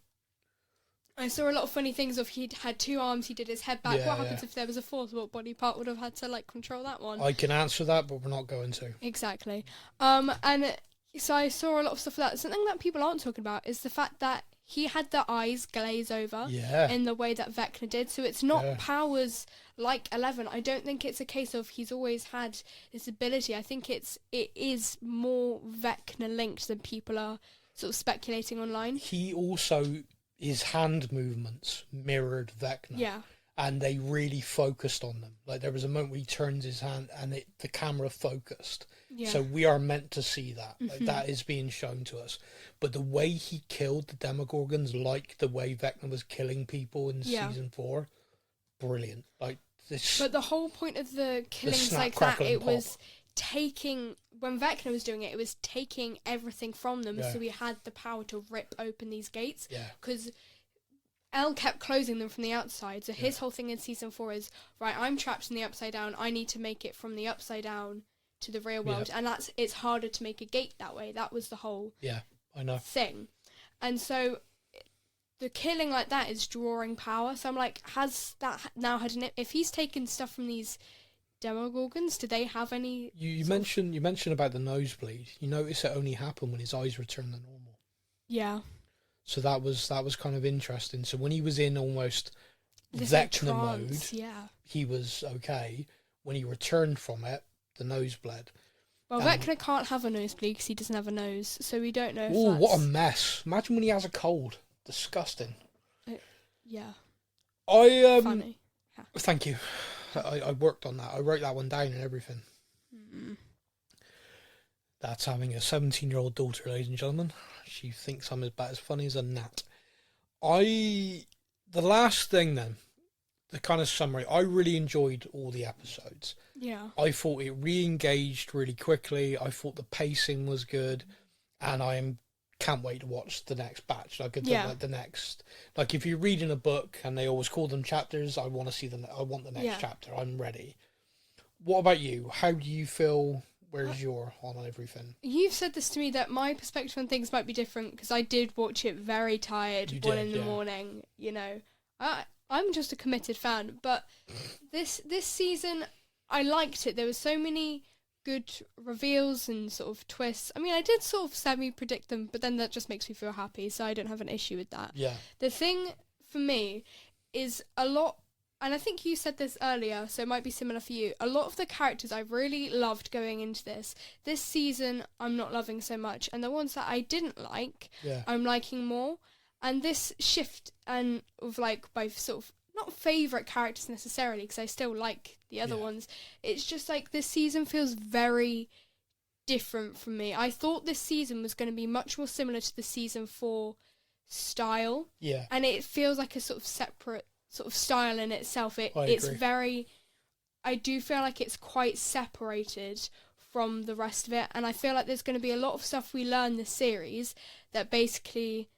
I saw a lot of funny things of he'd had 2 arms. He did his head back. Yeah, What happens yeah. if there was a fourth? What body part would have had to like control that one? I can answer that, but we're not going to. Exactly. And so I saw a lot of stuff like that. Something that people aren't talking about is the fact that he had the eyes glaze over Yeah. in the way that Vecna did. So it's not Yeah. powers like 11. I don't think it's a case of he's always had this ability. I think it is more Vecna linked than people are sort of speculating online. He also, his hand movements mirrored Vecna. Yeah. And they really focused on them. Like there was a moment where he turns his hand and the camera focused. Yeah. So we are meant to see that. Like that is being shown to us. But the way he killed the Demogorgons, like the way Vecna was killing people in season 4, brilliant. Like this. But the whole point of the killings snap, like that, crackle, and it pop. was taking, when Vecna was doing it, it was taking everything from them, Yeah. so he had the power to rip open these gates. Yeah. Because Elle kept closing them from the outside, so his whole thing in season 4 is, right, I'm trapped in the Upside Down, I need to make it from the Upside Down to the real world, and it's harder to make a gate that way. That was the whole I know. thing. And so the killing like that is drawing power. So I'm like, has that now had an... If he's taken stuff from these Demogorgons, do they have any... You mentioned about the nosebleed. You notice it only happened when his eyes returned to normal. Yeah. So that was kind of interesting. So when he was in almost This, like, Vecna mode, trance, yeah. he was okay. When he returned from it, the nose bled. Well, Vecna can't have a nosebleed because he doesn't have a nose, so we don't know if Oh, that's... what a mess! Imagine when he has a cold. Disgusting. Yeah. Funny. Thank you. I worked on that. I wrote that one down and everything. That's having a 17-year-old daughter, ladies and gentlemen. She thinks I'm about as funny as a gnat. The last thing then, the kind of summary, I really enjoyed all the episodes. Yeah. I thought it re-engaged really quickly. I thought the pacing was good, and can't wait to watch the next batch. Like the next, like if you're reading a book and they always call them chapters, I want to see I want the next chapter. I'm ready. What about you? How do you feel? Where's your on everything? You've said this to me that my perspective on things might be different because I did watch it very tired, 1 in the morning. You know, I'm just a committed fan. But this season, I liked it. There were so many good reveals and sort of twists. I mean, I did sort of semi-predict them, but then that just makes me feel happy, so I don't have an issue with that. Yeah. The thing for me is a lot, and I think you said this earlier, so it might be similar for you. A lot of the characters I really loved going into this season I'm not loving so much, and the ones that I didn't like, I'm liking more. And this shift and of like both sort of not favourite characters necessarily, because I still like the other ones. It's just like this season feels very different from me. I thought this season was going to be much more similar to the season 4 style. Yeah. And it feels like a sort of separate sort of style in itself. It's agree. very... I do feel like it's quite separated from the rest of it, and I feel like there's going to be a lot of stuff we learn this series that basically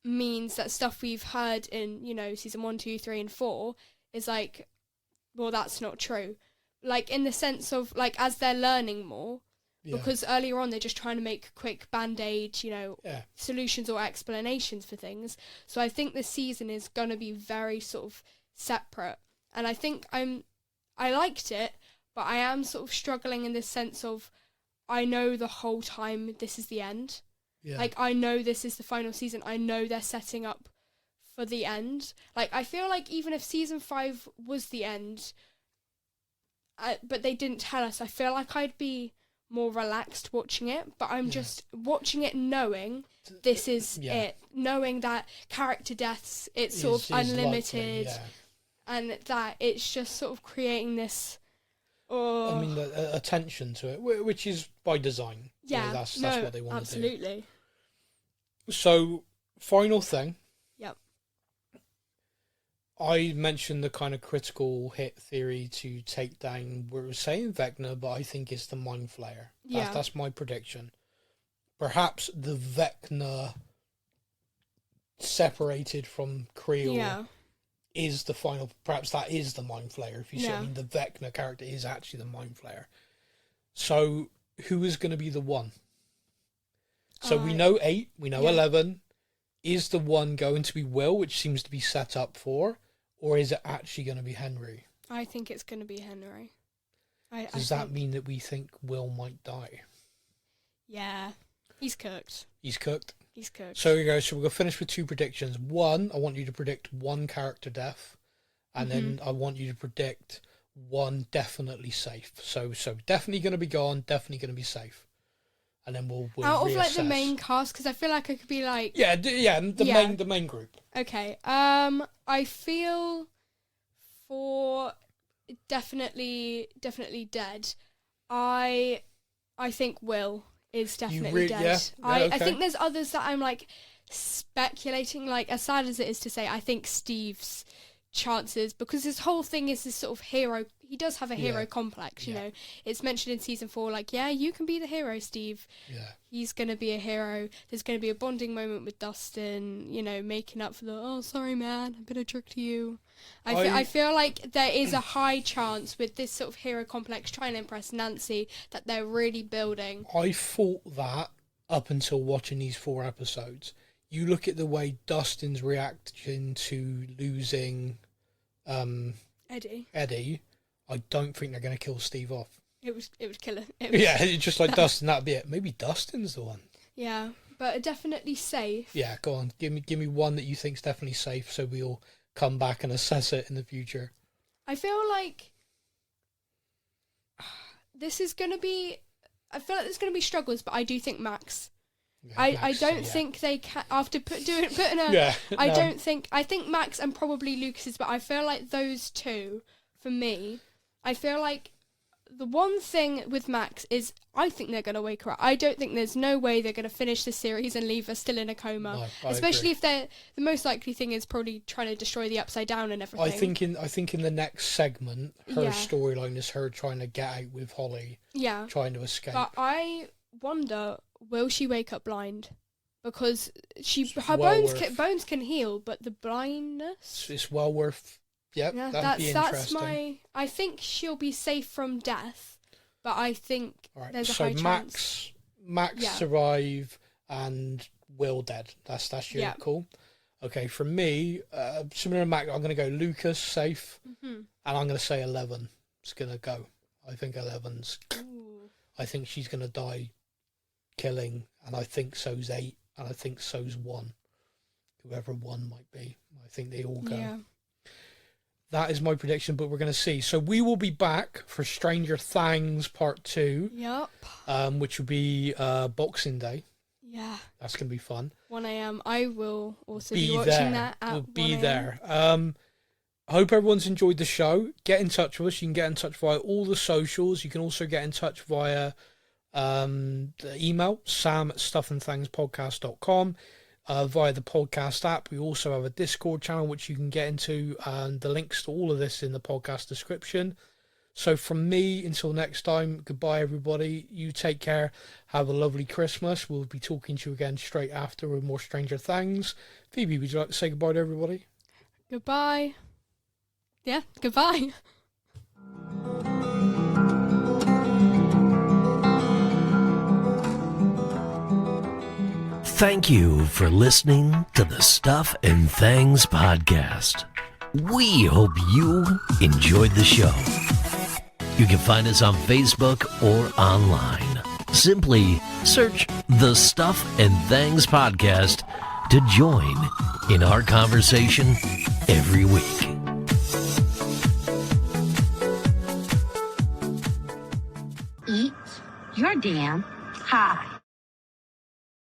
means that stuff we've heard in, you know, season 1, 2, 3 and 4 is like, well, that's not true. Like, in the sense of, like, as they're learning more, because earlier on they're just trying to make quick band-aid, you know, solutions or explanations for things. So I think this season is going to be very sort of separate. And I think I liked it, but I am sort of struggling in this sense of, I know the whole time this is the end. Yeah. Like, I know this is the final season. I know they're setting up for the end. Like, I feel like even if season 5 was the end, but they didn't tell us, I feel like I'd be more relaxed watching it. But I'm just watching it knowing this is it. Knowing that character deaths, it's sort of unlimited. Likely, and that it's just sort of creating this... I mean, a tension to it, which is by design. Yeah, that's what they want to do. Absolutely. So, final thing. Yep. I mentioned the kind of critical hit theory to take down, we were saying Vecna, but I think it's the Mind Flayer. That's my prediction. Perhaps the Vecna separated from Creel is the final, perhaps that is the Mind Flayer. If you see what I mean, the Vecna character is actually the Mind Flayer. So who is going to be the one. So we know 8, we know 11. Is the one going to be Will, which seems to be set up for, or is it actually going to be Henry? I think it's going to be Henry. Does that mean that we think Will might die? Yeah. He's cooked. He's cooked? He's cooked. So we go. So we're going to finish with 2 predictions. One, I want you to predict 1 character death. And then I want you to predict 1 definitely safe. So definitely going to be gone, definitely going to be safe. And then we'll out reassess. of like the main cast, because I feel like I could be like the main group. Okay. I feel for definitely dead. I think Will is definitely dead. Yeah, I okay. think there's others that I'm like speculating. Like, as sad as it is to say, I think Steve's chances, because his whole thing is this sort of hero. He does have a hero complex, you know. It's mentioned in season 4, like, yeah, you can be the hero, Steve. Yeah. He's going to be a hero. There's going to be a bonding moment with Dustin, you know, making up for the, oh, sorry, man, I've been a jerk to you. I feel like there is a high chance with this sort of hero complex trying to impress Nancy that they're really building. I thought that up until watching these 4 episodes. You look at the way Dustin's reaction to losing Eddie, I don't think they're going to kill Steve off. It would kill him. Yeah, it's just like Dustin, that'd be it. Maybe Dustin's the one. Yeah, but definitely safe. Yeah, go on. Give me one that you think's definitely safe, so we'll come back and assess it in the future. I feel like this is going to be... I feel like there's going to be struggles, but I do think Max... Yeah, I don't think they can, after putting a... I think Max and probably Lucas's, but I feel like those 2, for me, I feel like the one thing with Max is I think they're going to wake her up. I don't think there's no way they're going to finish the series and leave her still in a coma. No, especially if they're... The most likely thing is probably trying to destroy the Upside Down and everything. I think in the next segment, her storyline is her trying to get out with Holly. Yeah. Trying to escape. But I wonder... Will she wake up blind? Because her bones can heal, but the blindness... It's well worth... Yep, that'd be interesting. I think she'll be safe from death, but I think there's a high chance. Max survive and Will dead. That's your call. Okay, for me, similar to Max, I'm going to go Lucas safe, and I'm going to say 11 is going to go. I think 11's... I think she's going to die killing, and I think so's 8, and I think so's 1. Whoever 1 might be. I think they all go. Yeah. That is my prediction, but we're going to see. So we will be back for Stranger Thangs Part 2. Yep. Which will be Boxing Day. Yeah. That's going to be fun. 1 a.m. I will also be watching that at 1 a.m. We'll be there. I hope everyone's enjoyed the show. Get in touch with us. You can get in touch via all the socials. You can also get in touch via... the email, sam@stuffandthangspodcast.com, via the podcast app. We also have a Discord channel which you can get into, and the links to all of this in the podcast description. So from me, until next time, goodbye everybody. You take care. Have a lovely Christmas. We'll be talking to you again straight after with more Stranger Things. Phoebe, would you like to say goodbye to everybody? Goodbye. Yeah, goodbye. Thank you for listening to the Stuff and Things podcast. We hope you enjoyed the show. You can find us on Facebook or online. Simply search the Stuff and Things podcast to join in our conversation every week. Eat your damn pie.